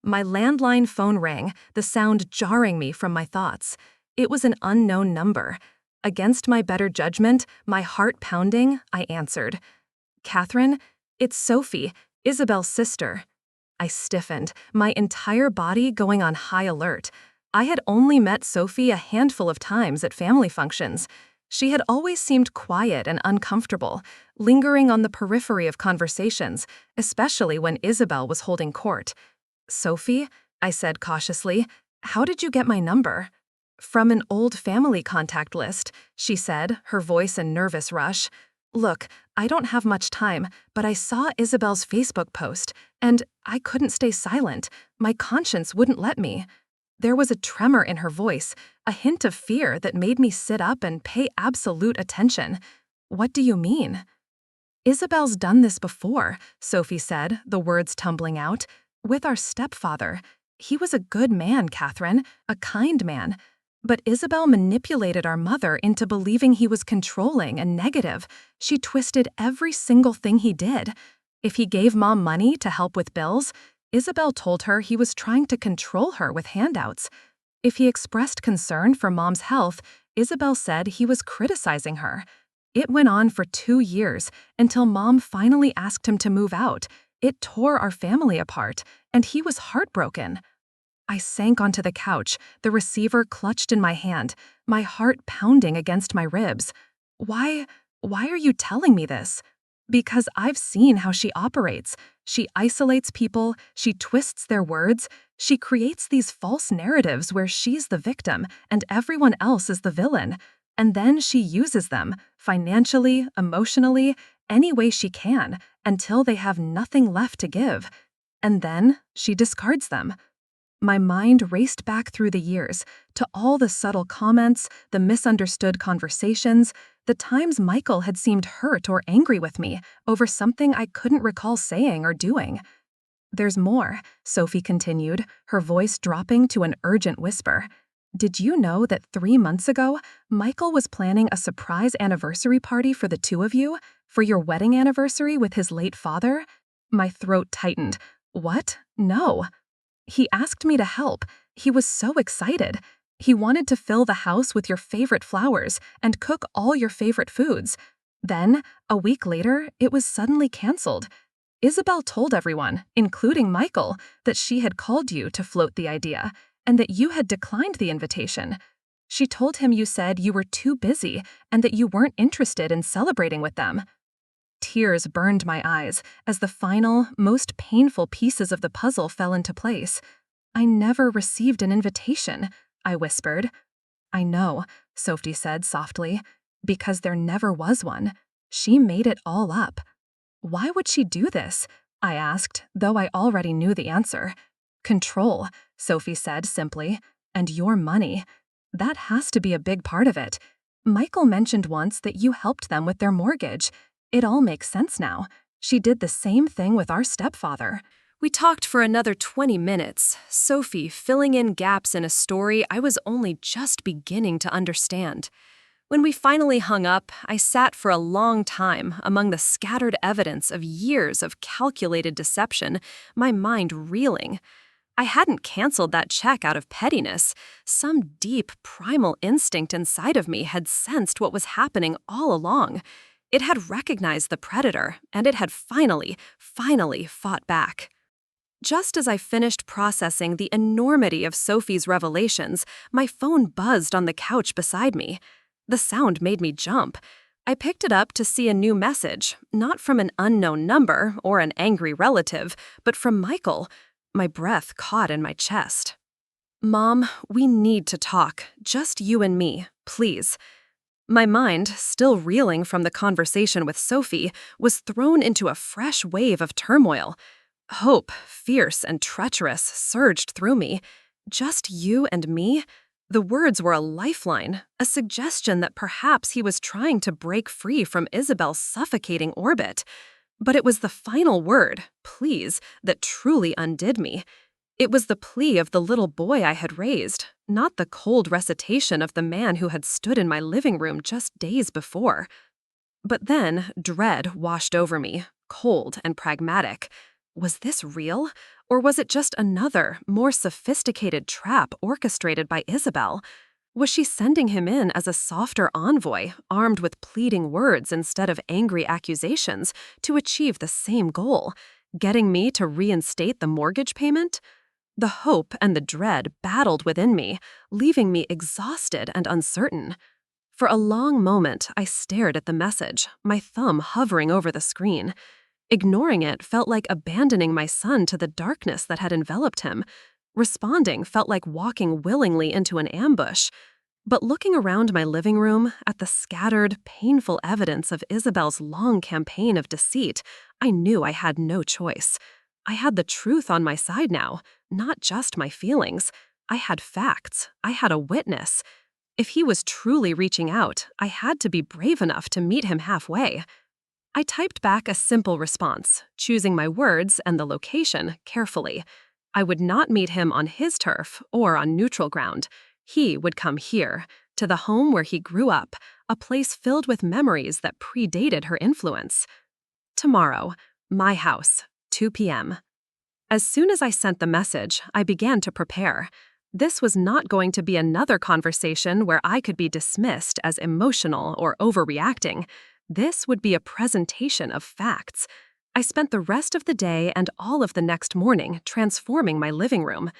A: My landline phone rang, the sound jarring me from my thoughts. It was an unknown number. Against my better judgment, my heart pounding, I answered. "Catherine, it's Sophie, Isabelle's sister." I stiffened, my entire body going on high alert. I had only met Sophie a handful of times at family functions. She had always seemed quiet and uncomfortable, lingering on the periphery of conversations, especially when Isabelle was holding court. "Sophie," I said cautiously, "how did you get my number?" "From an old family contact list," she said, her voice a nervous rush. "Look, I don't have much time, but I saw Isabelle's Facebook post, and I couldn't stay silent. My conscience wouldn't let me." There was a tremor in her voice, a hint of fear that made me sit up and pay absolute attention. "What do you mean?" "Isabelle's done this before," Sophie said, the words tumbling out. "With our stepfather. He was a good man, Catherine, a kind man. But Isabelle manipulated our mother into believing he was controlling and negative. She twisted every single thing he did. If he gave Mom money to help with bills, Isabelle told her he was trying to control her with handouts. If he expressed concern for Mom's health, Isabelle said he was criticizing her. It went on for 2 years, until Mom finally asked him to move out. It tore our family apart, and he was heartbroken. I sank onto the couch, the receiver clutched in my hand, my heart pounding against my ribs. Why are you telling me this? Because I've seen how she operates. She isolates people, she twists their words, she creates these false narratives where she's the victim and everyone else is the villain. And then she uses them, financially, emotionally, any way she can, until they have nothing left to give. And then she discards them. My mind raced back through the years, to all the subtle comments, the misunderstood conversations, the times Michael had seemed hurt or angry with me over something I couldn't recall saying or doing. "There's more," Sophie continued, her voice dropping to an urgent whisper. "Did you know that 3 months ago, Michael was planning a surprise anniversary party for the two of you, for your wedding anniversary with his late father?" My throat tightened. "What? No." "He asked me to help. He was so excited. He wanted to fill the house with your favorite flowers and cook all your favorite foods. Then, a week later, it was suddenly canceled. Isabelle told everyone, including Michael, that she had called you to float the idea, and that you had declined the invitation. She told him you said you were too busy and that you weren't interested in celebrating with them." Tears burned my eyes as the final, most painful pieces of the puzzle fell into place. "I never received an invitation," I whispered. "I know," Sophie said softly, "because there never was one. She made it all up." "Why would she do this?" I asked, though I already knew the answer. "Control," Sophie said simply, "and your money. That has to be a big part of it. Michael mentioned once that you helped them with their mortgage. It all makes sense now. She did the same thing with our stepfather." We talked for another 20 minutes, Sophie filling in gaps in a story I was only just beginning to understand. When we finally hung up, I sat for a long time among the scattered evidence of years of calculated deception, my mind reeling. I hadn't canceled that check out of pettiness. Some deep, primal instinct inside of me had sensed what was happening all along. It had recognized the predator, and it had finally fought back.
B: Just as I finished processing the enormity of Sophie's revelations, my phone buzzed on the couch beside me. The sound made me jump. I picked it up to see a new message, not from an unknown number or an angry relative, but from Michael. My breath caught in my chest. "Mom, we need to talk, just you and me, please." My mind, still reeling from the conversation with Sophie, was thrown into a fresh wave of turmoil. Hope, fierce and treacherous, surged through me. Just you and me? The words were a lifeline, a suggestion that perhaps he was trying to break free from Isabelle's suffocating orbit. But it was the final word, please, that truly undid me. It was the plea of the little boy I had raised, not the cold recitation of the man who had stood in my living room just days before. But then dread washed over me, cold and pragmatic. Was this real? Or was it just another, more sophisticated trap orchestrated by Isabelle? Was she sending him in as a softer envoy, armed with pleading words instead of angry accusations, to achieve the same goal, getting me to reinstate the mortgage payment? The hope and the dread battled within me, leaving me exhausted and uncertain. For a long moment, I stared at the message, my thumb hovering over the screen. Ignoring it felt like abandoning my son to the darkness that had enveloped him. Responding felt like walking willingly into an ambush. But looking around my living room, at the scattered, painful evidence of Isabelle's long campaign of deceit, I knew I had no choice. I had the truth on my side now, not just my feelings. I had facts. I had a witness. If he was truly reaching out, I had to be brave enough to meet him halfway. I typed back a simple response, choosing my words and the location carefully. I would not meet him on his turf or on neutral ground. He would come here, to the home where he grew up, a place filled with memories that predated her influence. Tomorrow, my house, 2 p.m. As soon as I sent the message, I began to prepare. This was not going to be another conversation where I could be dismissed as emotional or overreacting. This would be a presentation of facts. I spent the rest of the day and all of the next morning transforming my living room.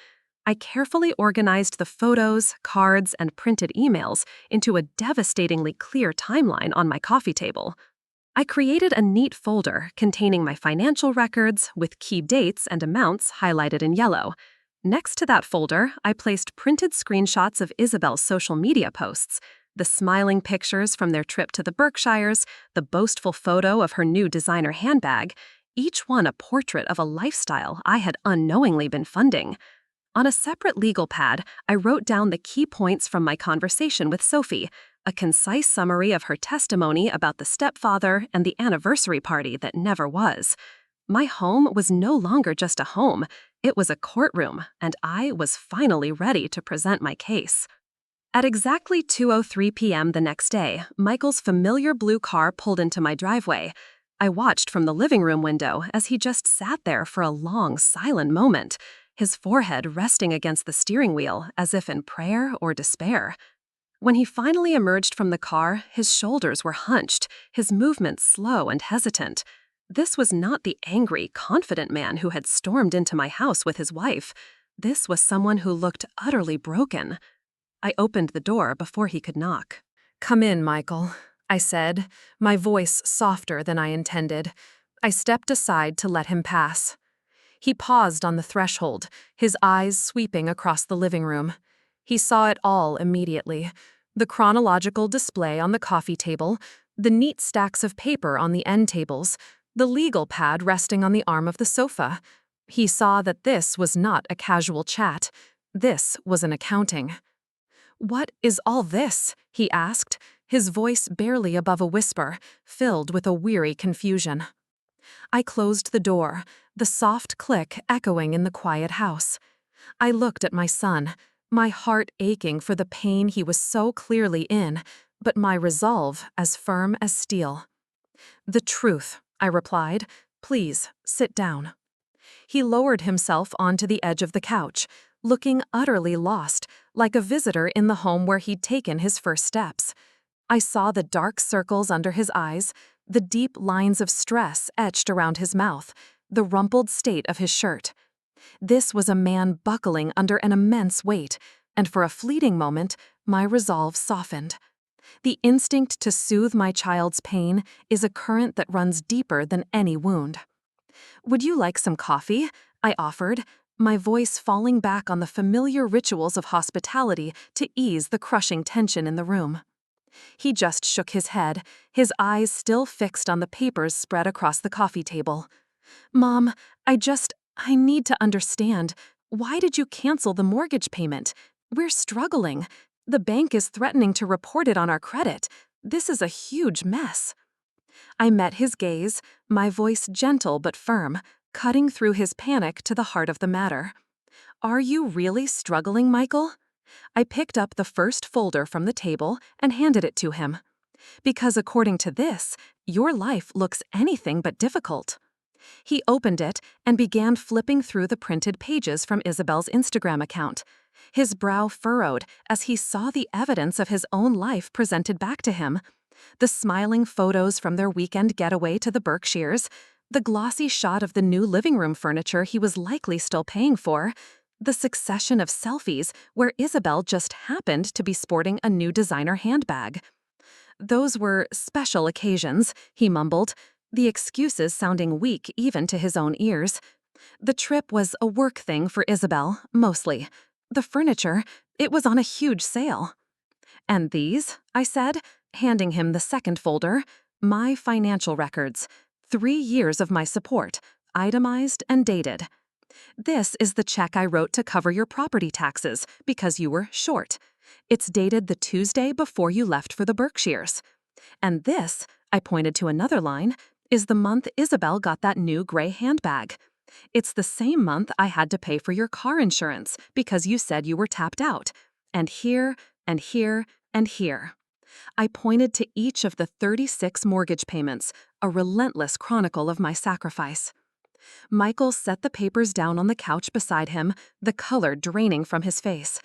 B: I carefully organized the photos, cards, and printed emails into a devastatingly clear timeline on my coffee table. I created a neat folder containing my financial records with key dates and amounts highlighted in yellow. Next to that folder, I placed printed screenshots of Isabelle's social media posts, the smiling pictures from their trip to the Berkshires, the boastful photo of her new designer handbag, each one a portrait of a lifestyle I had unknowingly been funding. On a separate legal pad, I wrote down the key points from my conversation with Sophie, a concise summary of her testimony about the stepfather and the anniversary party that never was. My home was no longer just a home, it was a courtroom, and I was finally ready to present my case. At exactly 2:03 p.m. the next day, Michael's familiar blue car pulled into my driveway. I watched from the living room window as he just sat there for a long, silent moment, his forehead resting against the steering wheel as if in prayer or despair. When he finally emerged from the car, his shoulders were hunched, his movements slow and hesitant. This was not the angry, confident man who had stormed into my house with his wife. This was someone who looked utterly broken. I opened the door before he could knock.
A: "Come in, Michael," I said, my voice softer than I intended. I stepped aside to let him pass. He paused on the threshold, his eyes sweeping across the living room. He saw it all immediately. The chronological display on the coffee table, the neat stacks of paper on the end tables, the legal pad resting on the arm of the sofa. He saw that this was not a casual chat. This was an accounting. "What is all this?" he asked, his voice barely above a whisper, filled with a weary confusion. I closed the door, the soft click echoing in the quiet house. I looked at my son, my heart aching for the pain he was so clearly in, but my resolve as firm as steel. "The truth," I replied. "Please, sit down." He lowered himself onto the edge of the couch, looking utterly lost, like a visitor in the home where he'd taken his first steps. I saw the dark circles under his eyes, the deep lines of stress etched around his mouth, the rumpled state of his shirt.
B: This was a man buckling under an immense weight, and for a fleeting moment, my resolve softened. The instinct to soothe my child's pain is a current that runs deeper than any wound. "Would you like some coffee?" I offered, my voice falling back on the familiar rituals of hospitality to ease the crushing tension in the room. He just shook his head, his eyes still fixed on the papers spread across the coffee table. "Mom, I need to understand. Why did you cancel the mortgage payment? We're struggling. The bank is threatening to report it on our credit. This is a huge mess." I met his gaze, my voice gentle but firm, cutting through his panic to the heart of the matter. "Are you really struggling, Michael?" I picked up the first folder from the table and handed it to him. "Because according to this, your life looks anything but difficult." He opened it and began flipping through the printed pages from Isabelle's Instagram account. His brow furrowed as he saw the evidence of his own life presented back to him. The smiling photos from their weekend getaway to the Berkshires, the glossy shot of the new living room furniture he was likely still paying for, the succession of selfies where Isabelle just happened to be sporting a new designer handbag. "Those were special occasions," he mumbled, the excuses sounding weak even to his own ears. "The trip was a work thing for Isabelle, mostly. The furniture, it was on a huge sale." "And these?" I said, handing him the second folder, my financial records. 3 years of my support, itemized and dated. "This is the check I wrote to cover your property taxes because you were short. It's dated the Tuesday before you left for the Berkshires. And this," I pointed to another line, "is the month Isabelle got that new gray handbag. It's the same month I had to pay for your car insurance because you said you were tapped out. And here, and here, and here." I pointed to each of the 36 mortgage payments, a relentless chronicle of my sacrifice. Michael set the papers down on the couch beside him, the color draining from his face.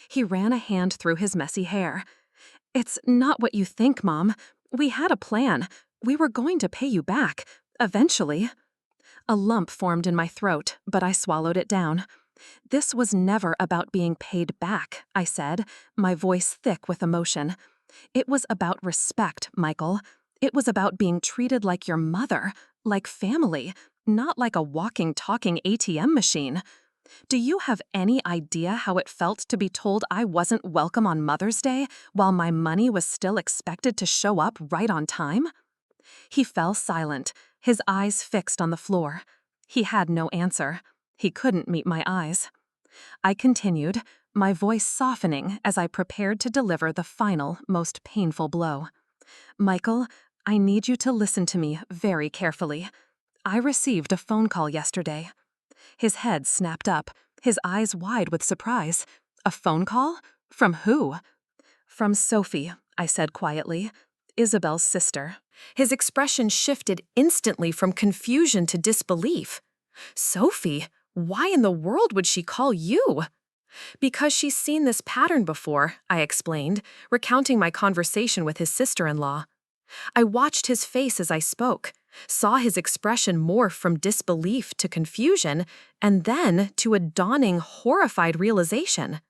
B: He ran a hand through his messy hair. "It's not what you think, Mom. We had a plan. We were going to pay you back, eventually." A lump formed in my throat, but I swallowed it down. "This was never about being paid back," I said, my voice thick with emotion. "It was about respect, Michael. It was about being treated like your mother, like family, not like a walking, talking ATM machine. Do you have any idea how it felt to be told I wasn't welcome on Mother's Day while my money was still expected to show up right on time?" He fell silent, his eyes fixed on the floor. He had no answer. He couldn't meet my eyes. I continued, my voice softening as I prepared to deliver the final, most painful blow. "Michael, I need you to listen to me very carefully. I received a phone call yesterday." His head snapped up, his eyes wide with surprise. "A phone call? From who?" "From Sophie," I said quietly, "Isabelle's sister." His expression shifted instantly from confusion to disbelief. "Sophie? Why in the world would she call you?" "Because she's seen this pattern before," I explained, recounting my conversation with his sister-in-law. I watched his face as I spoke, saw his expression morph from disbelief to confusion, and then to a dawning, horrified realization.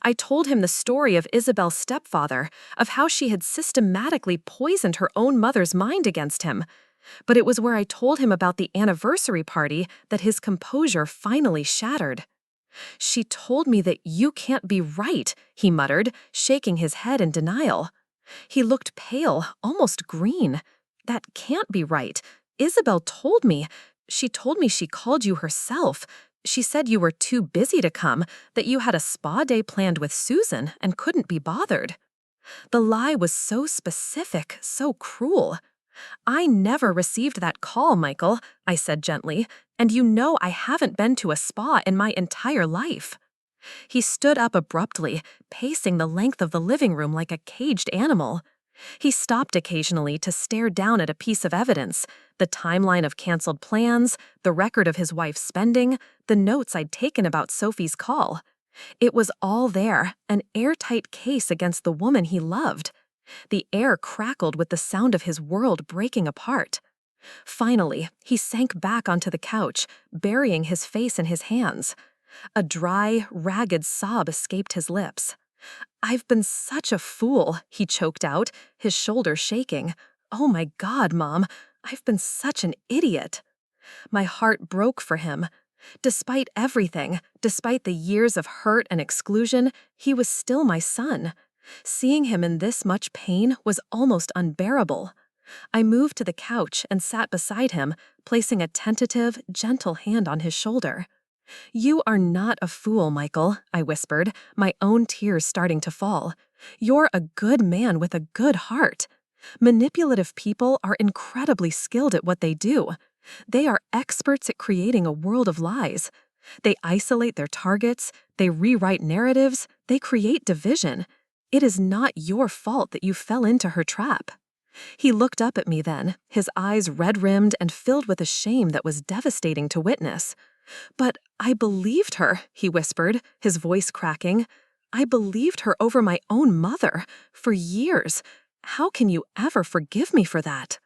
B: I told him the story of Isabelle's stepfather, of how she had systematically poisoned her own mother's mind against him. But it was where I told him about the anniversary party that his composure finally shattered. "She told me that you can't be right," he muttered, shaking his head in denial. He looked pale, almost green. "That can't be right. Isabelle told me. She told me she called you herself. She said you were too busy to come, that you had a spa day planned with Susan and couldn't be bothered." The lie was so specific, so cruel. "I never received that call, Michael," I said gently, "and you know I haven't been to a spa in my entire life." He stood up abruptly, pacing the length of the living room like a caged animal. He stopped occasionally to stare down at a piece of evidence, the timeline of canceled plans, the record of his wife's spending, the notes I'd taken about Sophie's call. It was all there, an airtight case against the woman he loved. The air crackled with the sound of his world breaking apart. Finally, he sank back onto the couch, burying his face in his hands. A dry, ragged sob escaped his lips. "I've been such a fool," he choked out, his shoulders shaking. "Oh my God, Mom, I've been such an idiot." My heart broke for him. Despite everything, despite the years of hurt and exclusion, he was still my son. Seeing him in this much pain was almost unbearable. I moved to the couch and sat beside him, placing a tentative, gentle hand on his shoulder. "You are not a fool, Michael," I whispered, my own tears starting to fall. "You're a good man with a good heart. Manipulative people are incredibly skilled at what they do. They are experts at creating a world of lies. They isolate their targets, they rewrite narratives, they create division. It is not your fault that you fell into her trap." He looked up at me then, his eyes red-rimmed and filled with a shame that was devastating to witness. "But I believed her," he whispered, his voice cracking. "I believed her over my own mother, for years. How can you ever forgive me for that?"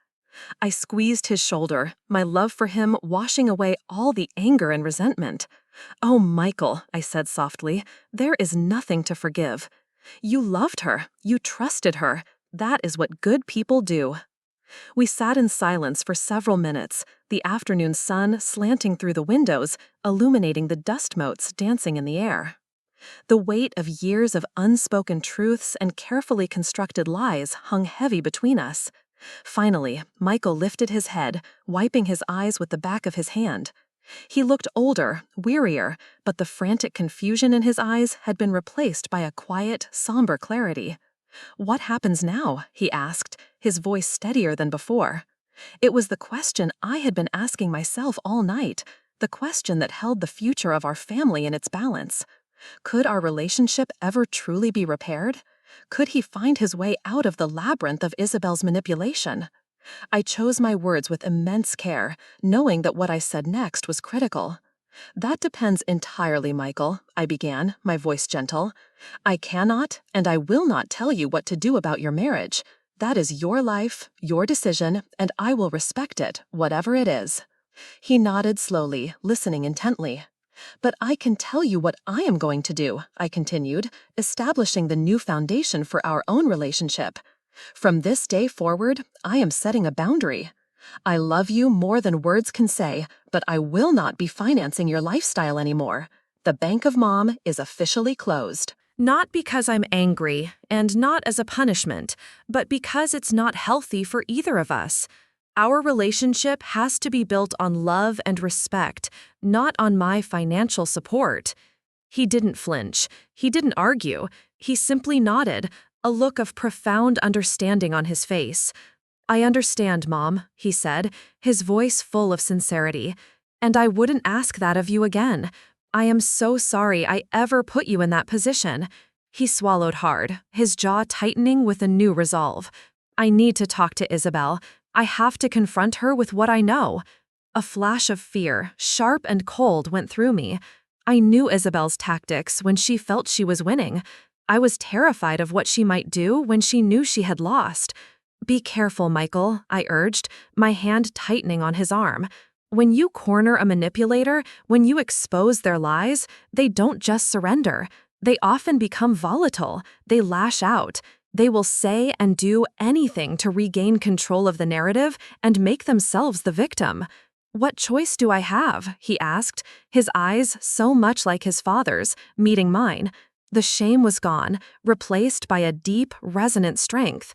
B: I squeezed his shoulder, my love for him washing away all the anger and resentment. "Oh, Michael," I said softly, "there is nothing to forgive. You loved her, you trusted her. That is what good people do." We sat in silence for several minutes, the afternoon sun slanting through the windows, illuminating the dust motes dancing in the air. The weight of years of unspoken truths and carefully constructed lies hung heavy between us. Finally, Michael lifted his head, wiping his eyes with the back of his hand. He looked older, wearier, but the frantic confusion in his eyes had been replaced by a quiet, somber clarity. "What happens now?" he asked, his voice steadier than before. It was the question I had been asking myself all night, the question that held the future of our family in its balance. Could our relationship ever truly be repaired? Could he find his way out of the labyrinth of Isabelle's manipulation? I chose my words with immense care, knowing that what I said next was critical. "That depends entirely, Michael," I began, my voice gentle. "I cannot and I will not tell you what to do about your marriage. That is your life, your decision, and I will respect it, whatever it is." He nodded slowly, listening intently. "But I can tell you what I am going to do," I continued, establishing the new foundation for our own relationship. "From this day forward, I am setting a boundary. I love you more than words can say, but I will not be financing your lifestyle anymore. The Bank of Mom is officially closed." Not because I'm angry, and not as a punishment, but because it's not healthy for either of us. Our relationship has to be built on love and respect, not on my financial support. He didn't flinch. He didn't argue. He simply nodded, a look of profound understanding on his face. "I understand, Mom," he said, his voice full of sincerity. "And I wouldn't ask that of you again. I am so sorry I ever put you in that position." He swallowed hard, his jaw tightening with a new resolve. "I need to talk to Isabelle. I have to confront her with what I know." A flash of fear, sharp and cold, went through me. I knew Isabelle's tactics when she felt she was winning. I was terrified of what she might do when she knew she had lost. "Be careful, Michael," I urged, my hand tightening on his arm. "When you corner a manipulator, when you expose their lies, they don't just surrender. They often become volatile. They lash out. They will say and do anything to regain control of the narrative and make themselves the victim." "What choice do I have?" he asked, his eyes so much like his father's, meeting mine. The shame was gone, replaced by a deep, resonant strength.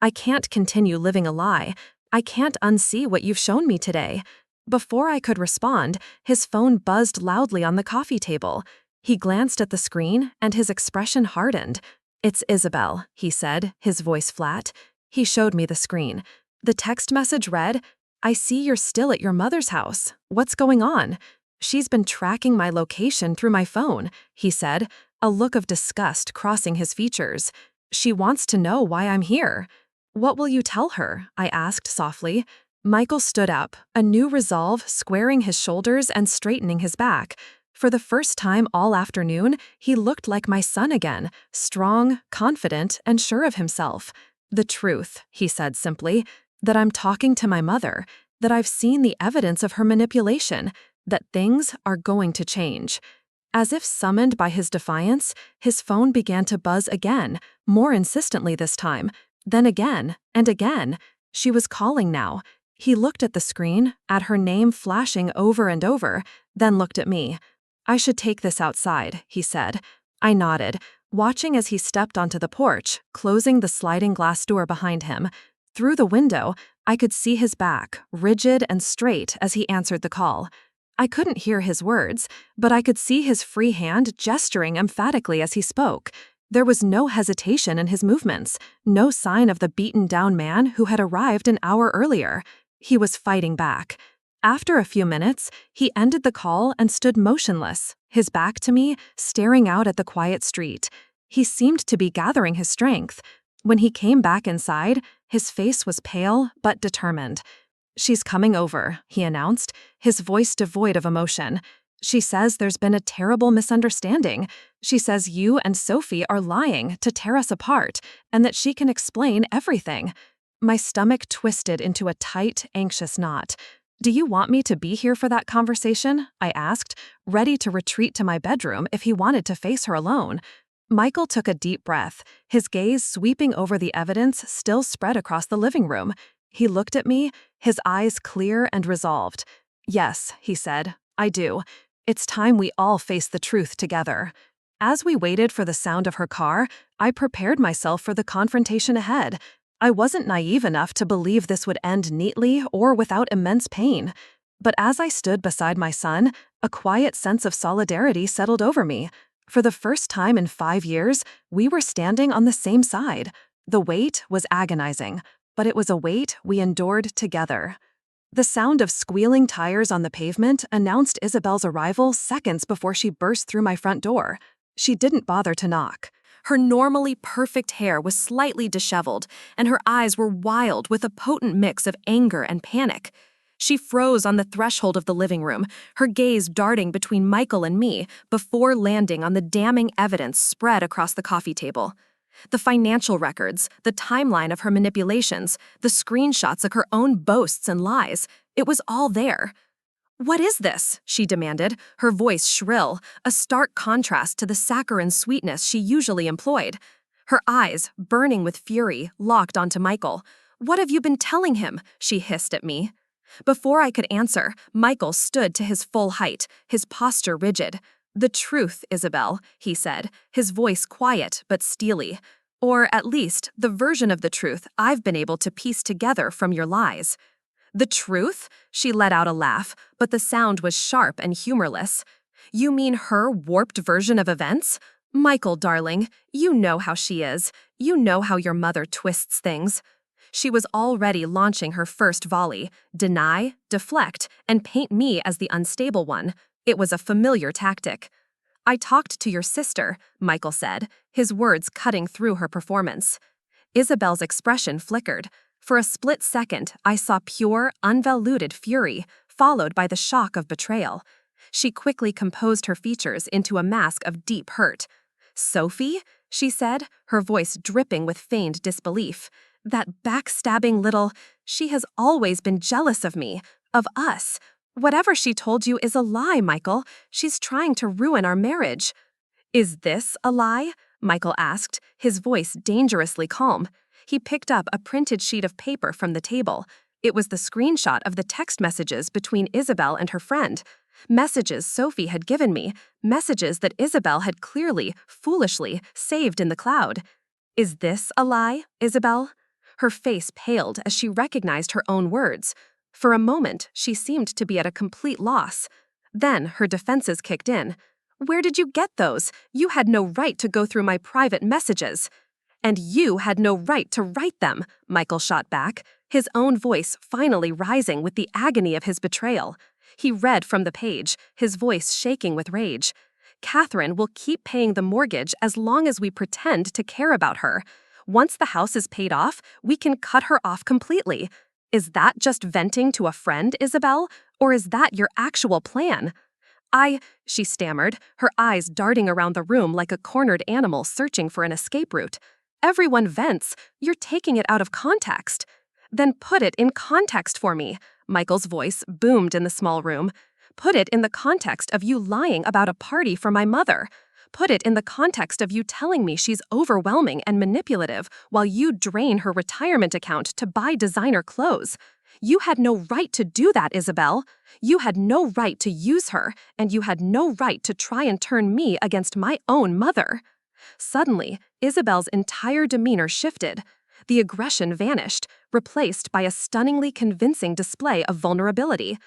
B: "I can't continue living a lie. I can't unsee what you've shown me today." Before I could respond, his phone buzzed loudly on the coffee table. He glanced at the screen, and his expression hardened. "It's Isabelle," he said, his voice flat. He showed me the screen. The text message read, "I see you're still at your mother's house. What's going on?" "She's been tracking my location through my phone," he said, a look of disgust crossing his features. "She wants to know why I'm here." "What will you tell her?" I asked softly. Michael stood up, a new resolve squaring his shoulders and straightening his back. For the first time all afternoon, he looked like my son again, strong, confident, and sure of himself. "The truth," he said simply, "that I'm talking to my mother, that I've seen the evidence of her manipulation, that things are going to change. As if summoned by his defiance, his phone began to buzz again, more insistently this time. Then again, and again. She was calling now. He looked at the screen, at her name flashing over and over, then looked at me. "I should take this outside," he said. I nodded, watching as he stepped onto the porch, closing the sliding glass door behind him. Through the window, I could see his back, rigid and straight as he answered the call. I couldn't hear his words, but I could see his free hand gesturing emphatically as he spoke. There was no hesitation in his movements, no sign of the beaten-down man who had arrived an hour earlier. He was fighting back. After a few minutes, he ended the call and stood motionless, his back to me, staring out at the quiet street. He seemed to be gathering his strength. When he came back inside, his face was pale but determined. "She's coming over," he announced, his voice devoid of emotion. "She says there's been a terrible misunderstanding. She says you and Sophie are lying to tear us apart, and that she can explain everything." My stomach twisted into a tight, anxious knot. "Do you want me to be here for that conversation?" I asked, ready to retreat to my bedroom if he wanted to face her alone. Michael took a deep breath, his gaze sweeping over the evidence still spread across the living room. He looked at me, his eyes clear and resolved. "Yes," he said, "I do. It's time we all face the truth together." As we waited for the sound of her car, I prepared myself for the confrontation ahead. I wasn't naive enough to believe this would end neatly or without immense pain. But as I stood beside my son, a quiet sense of solidarity settled over me. For the first time in 5 years, we were standing on the same side. The wait was agonizing, but it was a wait we endured together. The sound of squealing tires on the pavement announced Isabelle's arrival seconds before she burst through my front door. She didn't bother to knock. Her normally perfect hair was slightly disheveled, and her eyes were wild with a potent mix of anger and panic. She froze on the threshold of the living room, her gaze darting between Michael and me before landing on the damning evidence spread across the coffee table. The financial records, the timeline of her manipulations, the screenshots of her own boasts and lies, it was all there. "What is this?" she demanded, her voice shrill, a stark contrast to the saccharine sweetness she usually employed. Her eyes, burning with fury, locked onto Michael. "What have you been telling him?" she hissed at me. Before I could answer, Michael stood to his full height, his posture rigid. "The truth, Isabelle," he said, his voice quiet but steely. "Or at least, the version of the truth I've been able to piece together from your lies." "The truth?" She let out a laugh, but the sound was sharp and humorless. "You mean her warped version of events? Michael, darling, you know how she is. You know how your mother twists things." She was already launching her first volley: deny, deflect, and paint me as the unstable one. It was a familiar tactic. "I talked to your sister," Michael said, his words cutting through her performance. Isabelle's expression flickered. For a split second, I saw pure, undiluted fury, followed by the shock of betrayal. She quickly composed her features into a mask of deep hurt. "Sophie?" she said, her voice dripping with feigned disbelief. "That backstabbing little... She has always been jealous of me, of us. Whatever she told you is a lie, Michael. She's trying to ruin our marriage." "Is this a lie?" Michael asked, his voice dangerously calm. He picked up a printed sheet of paper from the table. It was the screenshot of the text messages between Isabelle and her friend. Messages Sophie had given me, messages that Isabelle had clearly, foolishly, saved in the cloud. "Is this a lie, Isabelle?" Her face paled as she recognized her own words. For a moment, she seemed to be at a complete loss. Then her defenses kicked in. "Where did you get those? You had no right to go through my private messages." "And you had no right to write them," Michael shot back, his own voice finally rising with the agony of his betrayal. He read from the page, his voice shaking with rage. "Catherine will keep paying the mortgage as long as we pretend to care about her. Once the house is paid off, we can cut her off completely. Is that just venting to a friend, Isabelle? Or is that your actual plan?" She stammered, her eyes darting around the room like a cornered animal searching for an escape route. "Everyone vents. You're taking it out of context." "Then put it in context for me." Michael's voice boomed in the small room. "Put it in the context of you lying about a party for my mother. Put it in the context of you telling me she's overwhelming and manipulative while you drain her retirement account to buy designer clothes. You had no right to do that, Isabelle. You had no right to use her, and you had no right to try and turn me against my own mother." Suddenly, Isabelle's entire demeanor shifted. The aggression vanished, replaced by a stunningly convincing display of vulnerability.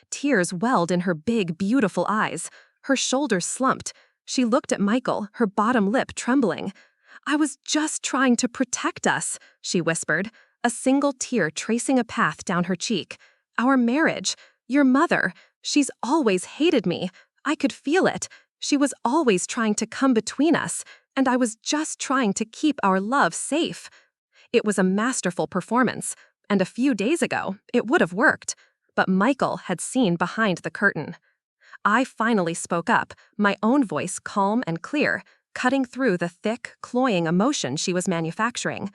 B: Tears welled in her big, beautiful eyes. Her shoulders slumped. She looked at Michael, her bottom lip trembling. "I was just trying to protect us," she whispered, a single tear tracing a path down her cheek. "Our marriage. Your mother. She's always hated me. I could feel it. She was always trying to come between us, and I was just trying to keep our love safe." It was a masterful performance, and a few days ago, it would have worked. But Michael had seen behind the curtain. I finally spoke up, my own voice calm and clear, cutting through the thick, cloying emotion she was manufacturing.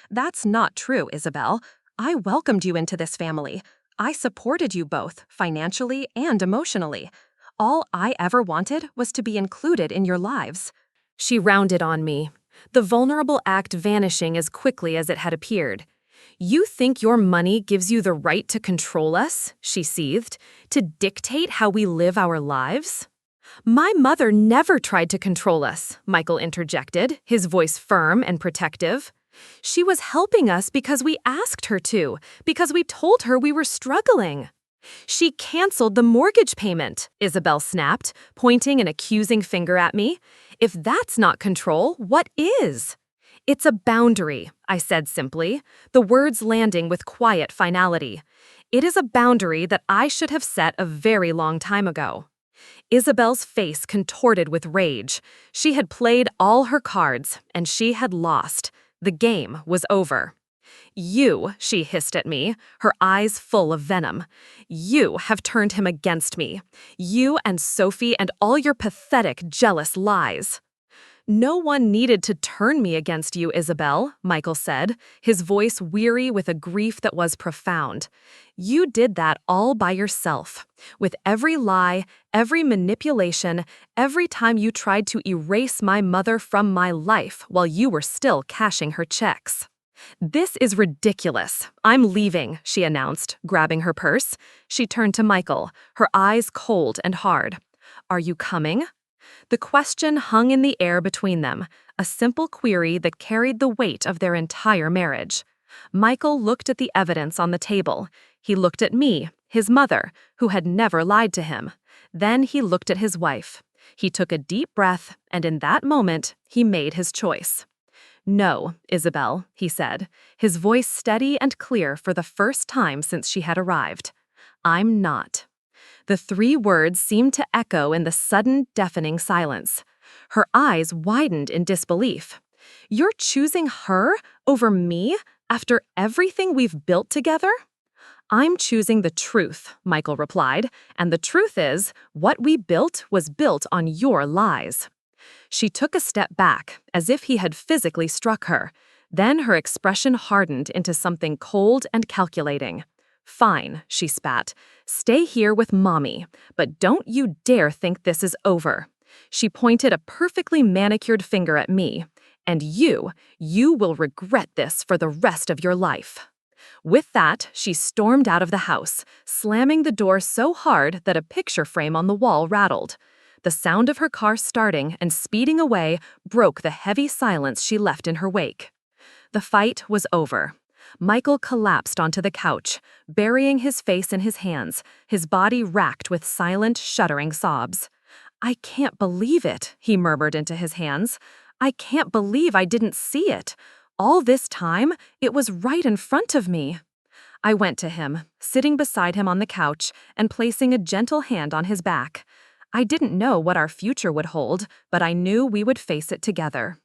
B: "That's not true, Isabelle. I welcomed you into this family. I supported you both, financially and emotionally. All I ever wanted was to be included in your lives." She rounded on me, the vulnerable act vanishing as quickly as it had appeared. "You think your money gives you the right to control us," she seethed, "to dictate how we live our lives?" "My mother never tried to control us," Michael interjected, his voice firm and protective. "She was helping us because we asked her to, because we told her we were struggling." "She canceled the mortgage payment," Isabelle snapped, pointing an accusing finger at me. "If that's not control, what is?" "It's a boundary," I said simply, the words landing with quiet finality. "It is a boundary that I should have set a very long time ago." Isabelle's face contorted with rage. She had played all her cards, and she had lost. The game was over. "You," she hissed at me, her eyes full of venom. "You have turned him against me. You and Sophie and all your pathetic, jealous lies." "No one needed to turn me against you, Isabelle," Michael said, his voice weary with a grief that was profound. "You did that all by yourself. With every lie, every manipulation, every time you tried to erase my mother from my life while you were still cashing her checks." "This is ridiculous. I'm leaving," she announced, grabbing her purse. She turned to Michael, her eyes cold and hard. "Are you coming?" The question hung in the air between them, a simple query that carried the weight of their entire marriage. Michael looked at the evidence on the table. He looked at me, his mother, who had never lied to him. Then he looked at his wife. He took a deep breath, and in that moment, he made his choice. "No, Isabelle," he said, his voice steady and clear for the first time since she had arrived. "I'm not." The three words seemed to echo in the sudden, deafening silence. Her eyes widened in disbelief. "You're choosing her over me after everything we've built together?" "I'm choosing the truth," Michael replied, "and the truth is, what we built was built on your lies." She took a step back, as if he had physically struck her. Then her expression hardened into something cold and calculating. "Fine," she spat. "Stay here with Mommy, but don't you dare think this is over." She pointed a perfectly manicured finger at me. "And you will regret this for the rest of your life." With that, she stormed out of the house, slamming the door so hard that a picture frame on the wall rattled. The sound of her car starting and speeding away broke the heavy silence she left in her wake. The fight was over. Michael collapsed onto the couch, burying his face in his hands, his body racked with silent, shuddering sobs. "I can't believe it," he murmured into his hands. "I can't believe I didn't see it. All this time, it was right in front of me." I went to him, sitting beside him on the couch and placing a gentle hand on his back. I didn't know what our future would hold, but I knew we would face it together.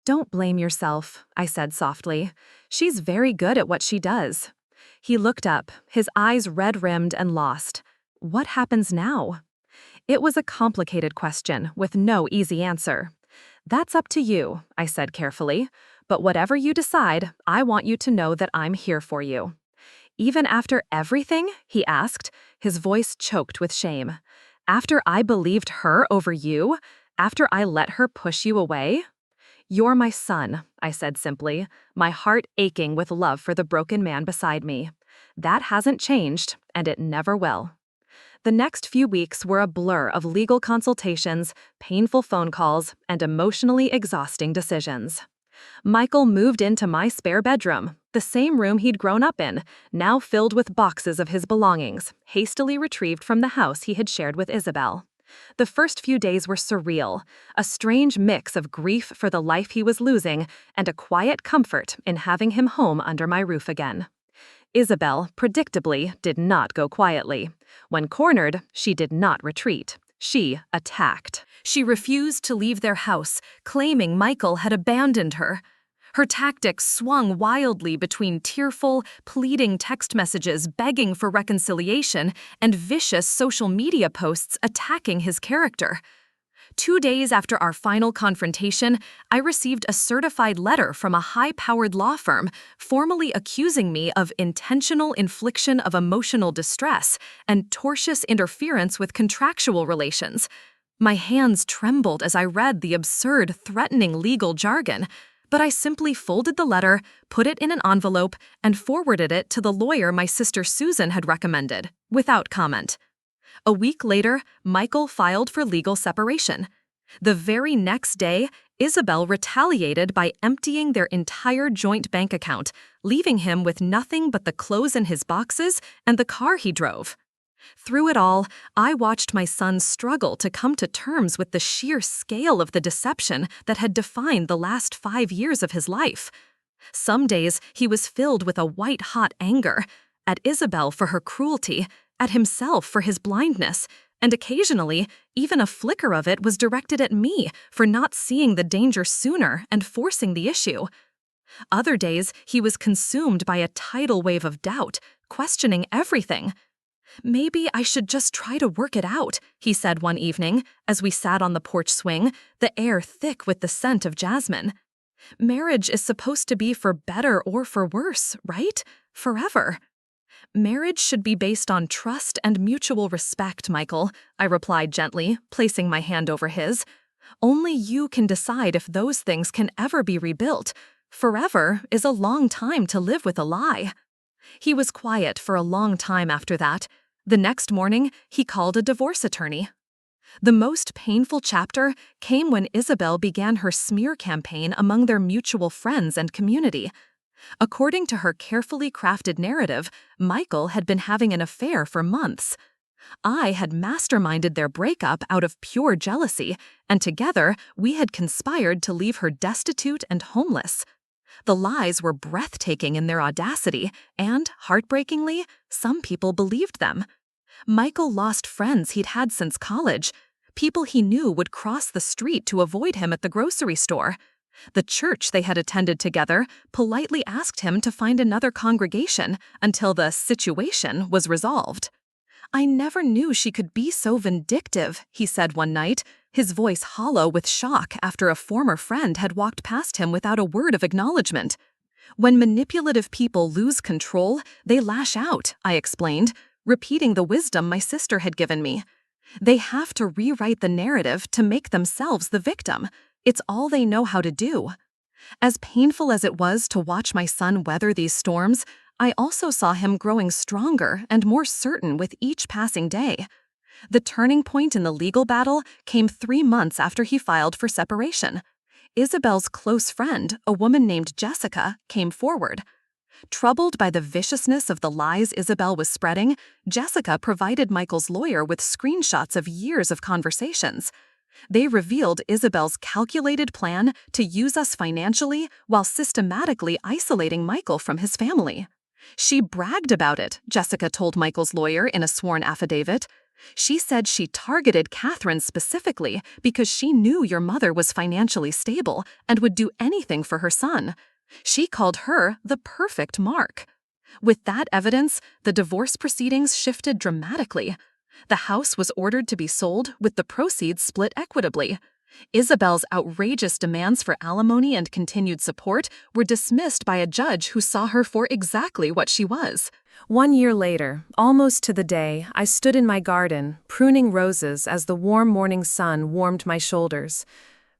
B: "Don't blame yourself," I said softly. "She's very good at what she does." He looked up, his eyes red-rimmed and lost. "What happens now?" It was a complicated question with no easy answer. "That's up to you," I said carefully. "But whatever you decide, I want you to know that I'm here for you." Even after everything? He asked, his voice choked with shame. After I believed her over you? After I let her push you away? You're my son, I said simply, my heart aching with love for the broken man beside me. That hasn't changed, and it never will. The next few weeks were a blur of legal consultations, painful phone calls, and emotionally exhausting decisions. Michael moved into my spare bedroom, the same room he'd grown up in, now filled with boxes of his belongings, hastily retrieved from the house he had shared with Isabelle. The first few days were surreal, a strange mix of grief for the life he was losing and a quiet comfort in having him home under my roof again. Isabelle, predictably, did not go quietly. When cornered, she did not retreat. She attacked. She refused to leave their house, claiming Michael had abandoned her. Her tactics swung wildly between tearful, pleading text messages begging for reconciliation and vicious social media posts attacking his character. 2 days after our final confrontation, I received a certified letter from a high-powered law firm formally accusing me of intentional infliction of emotional distress and tortious interference with contractual relations. My hands trembled as I read the absurd, threatening legal jargon, but I simply folded the letter, put it in an envelope, and forwarded it to the lawyer my sister Susan had recommended, without comment. A week later, Michael filed for legal separation. The very next day, Isabelle retaliated by emptying their entire joint bank account, leaving him with nothing but the clothes in his boxes and the car he drove. Through it all, I watched my son struggle to come to terms with the sheer scale of the deception that had defined the last 5 years of his life. Some days, he was filled with a white-hot anger, at Isabelle for her cruelty, at himself for his blindness, and occasionally, even a flicker of it was directed at me for not seeing the danger sooner and forcing the issue. Other days, he was consumed by a tidal wave of doubt, questioning everything. "Maybe I should just try to work it out," he said one evening, as we sat on the porch swing, the air thick with the scent of jasmine. "Marriage is supposed to be for better or for worse, right? Forever." "Marriage should be based on trust and mutual respect, Michael," I replied gently, placing my hand over his. "Only you can decide if those things can ever be rebuilt. Forever is a long time to live with a lie." He was quiet for a long time after that. The next morning, he called a divorce attorney. The most painful chapter came when Isabelle began her smear campaign among their mutual friends and community. According to her carefully crafted narrative, Michael had been having an affair for months. I had masterminded their breakup out of pure jealousy, and together we had conspired to leave her destitute and homeless. The lies were breathtaking in their audacity, and, heartbreakingly, some people believed them. Michael lost friends he'd had since college. People he knew would cross the street to avoid him at the grocery store. The church they had attended together politely asked him to find another congregation until the situation was resolved. "I never knew she could be so vindictive," he said one night, his voice hollow with shock after a former friend had walked past him without a word of acknowledgement. "When manipulative people lose control, they lash out," I explained, repeating the wisdom my sister had given me. "They have to rewrite the narrative to make themselves the victim. It's all they know how to do." As painful as it was to watch my son weather these storms, I also saw him growing stronger and more certain with each passing day. The turning point in the legal battle came 3 months after he filed for separation. Isabelle's close friend, a woman named Jessica, came forward. Troubled by the viciousness of the lies Isabelle was spreading, Jessica provided Michael's lawyer with screenshots of years of conversations. They revealed Isabelle's calculated plan to use us financially while systematically isolating Michael from his family. "She bragged about it," Jessica told Michael's lawyer in a sworn affidavit. "She said she targeted Catherine specifically because she knew your mother was financially stable and would do anything for her son. She called her the perfect mark." With that evidence, the divorce proceedings shifted dramatically. The house was ordered to be sold with the proceeds split equitably. Isabelle's outrageous demands for alimony and continued support were dismissed by a judge who saw her for exactly what she was.
A: 1 year later, almost to the day, I stood in my garden, pruning roses as the warm morning sun warmed my shoulders.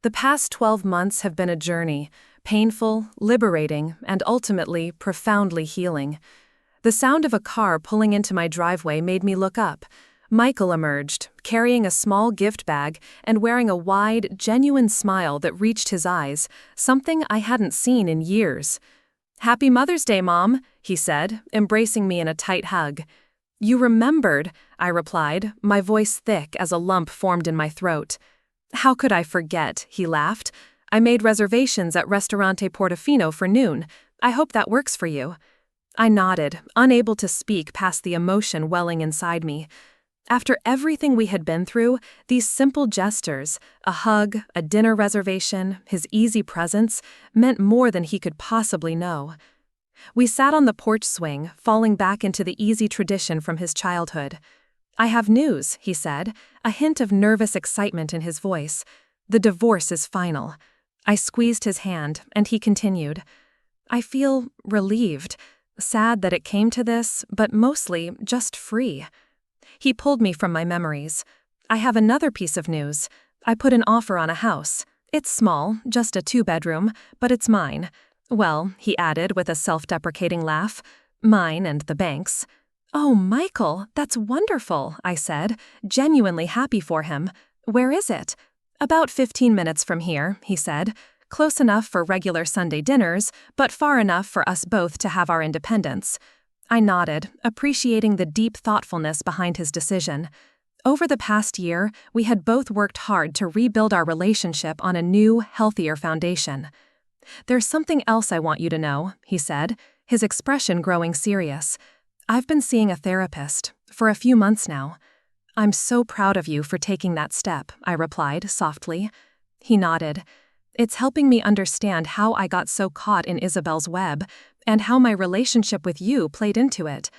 A: The past 12 months have been a journey, painful, liberating, and ultimately profoundly healing. The sound of a car pulling into my driveway made me look up. Michael emerged, carrying a small gift bag and wearing a wide, genuine smile that reached his eyes, something I hadn't seen in years. "Happy Mother's Day, Mom," he said, embracing me in a tight hug. "You remembered," I replied, my voice thick as a lump formed in my throat. "How could I forget?" he laughed. "I made reservations at Ristorante Portofino for noon. I hope that works for you." I nodded, unable to speak past the emotion welling inside me. After everything we had been through, these simple gestures, a hug, a dinner reservation, his easy presence, meant more than he could possibly know. We sat on the porch swing, falling back into the easy tradition from his childhood. "I have news," he said, a hint of nervous excitement in his voice. "The divorce is final." I squeezed his hand, and he continued. "I feel relieved, sad that it came to this, but mostly just free." He pulled me from my memories. "I have another piece of news. I put an offer on a house. It's small, just a 2-bedroom, but it's mine. Well," he added with a self-deprecating laugh, "mine and the bank's." "Oh, Michael, that's wonderful," I said, genuinely happy for him. "Where is it?" "About 15 minutes from here," he said. "Close enough for regular Sunday dinners, but far enough for us both to have our independence." I nodded, appreciating the deep thoughtfulness behind his decision. Over the past year, we had both worked hard to rebuild our relationship on a new, healthier foundation. "There's something else I want you to know," he said, his expression growing serious. "I've been seeing a therapist for a few months now." "I'm so proud of you for taking that step," I replied softly. He nodded. "It's helping me understand how I got so caught in Isabelle's web, and how my relationship with you played into it."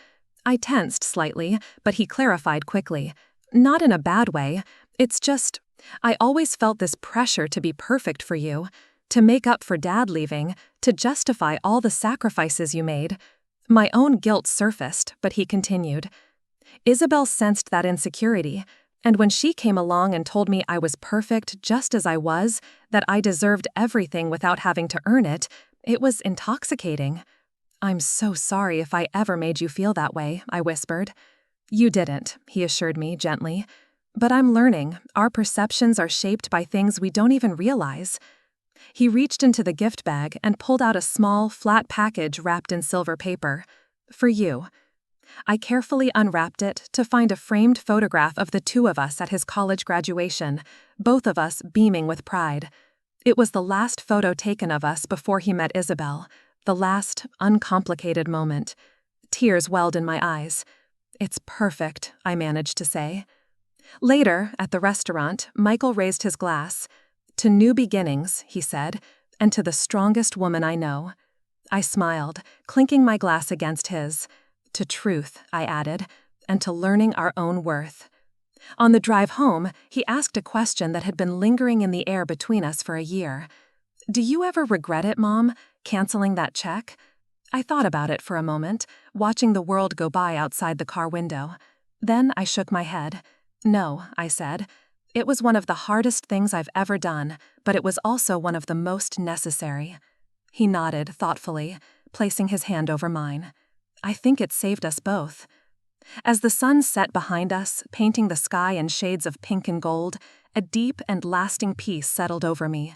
A: I tensed slightly, but he clarified quickly. "Not in a bad way. It's just, I always felt this pressure to be perfect for you, to make up for Dad leaving, to justify all the sacrifices you made." My own guilt surfaced, but he continued. "Isabelle sensed that insecurity, and when she came along and told me I was perfect just as I was, that I deserved everything without having to earn it, it was intoxicating." "I'm so sorry if I ever made you feel that way," I whispered. "You didn't," he assured me gently. "But I'm learning. Our perceptions are shaped by things we don't even realize." He reached into the gift bag and pulled out a small, flat package wrapped in silver paper. "For you." I carefully unwrapped it to find a framed photograph of the two of us at his college graduation, both of us beaming with pride. It was the last photo taken of us before he met Isabelle, the last, uncomplicated moment. Tears welled in my eyes. "It's perfect," I managed to say. Later, at the restaurant, Michael raised his glass. "To new beginnings," he said, "and to the strongest woman I know." I smiled, clinking my glass against his. "To truth," I added, "and to learning our own worth." On the drive home, he asked a question that had been lingering in the air between us for a year. "Do you ever regret it, Mom, canceling that check?" I thought about it for a moment, watching the world go by outside the car window. Then I shook my head. "No," I said. "It was one of the hardest things I've ever done, but it was also one of the most necessary." He nodded thoughtfully, placing his hand over mine. "I think it saved us both." As the sun set behind us, painting the sky in shades of pink and gold, a deep and lasting peace settled over me.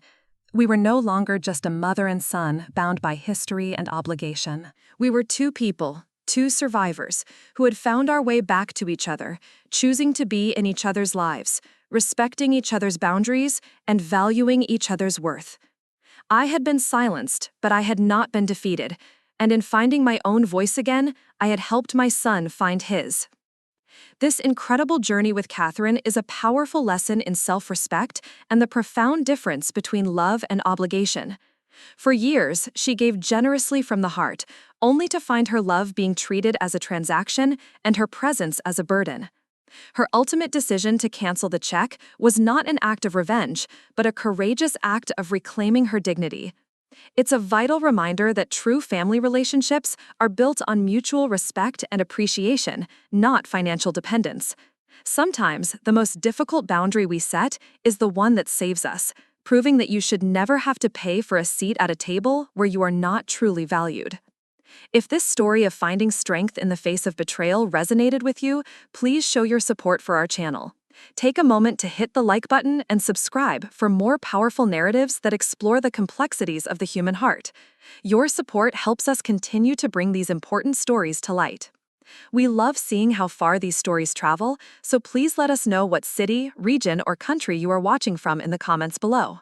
A: We were no longer just a mother and son bound by history and obligation. We were two people, two survivors, who had found our way back to each other, choosing to be in each other's lives, respecting each other's boundaries, and valuing each other's worth. I had been silenced, but I had not been defeated, and in finding my own voice again, I had helped my son find his. This incredible journey with Catherine is a powerful lesson in self-respect and the profound difference between love and obligation. For years, she gave generously from the heart, only to find her love being treated as a transaction and her presence as a burden.
B: Her ultimate decision to cancel the check was not an act of revenge, but a courageous act of reclaiming her dignity. It's a vital reminder that true family relationships are built on mutual respect and appreciation, not financial dependence. Sometimes, the most difficult boundary we set is the one that saves us, proving that you should never have to pay for a seat at a table where you are not truly valued. If this story of finding strength in the face of betrayal resonated with you, please show your support for our channel. Take a moment to hit the like button and subscribe for more powerful narratives that explore the complexities of the human heart. Your support helps us continue to bring these important stories to light. We love seeing how far these stories travel, so please let us know what city, region, or country you are watching from in the comments below.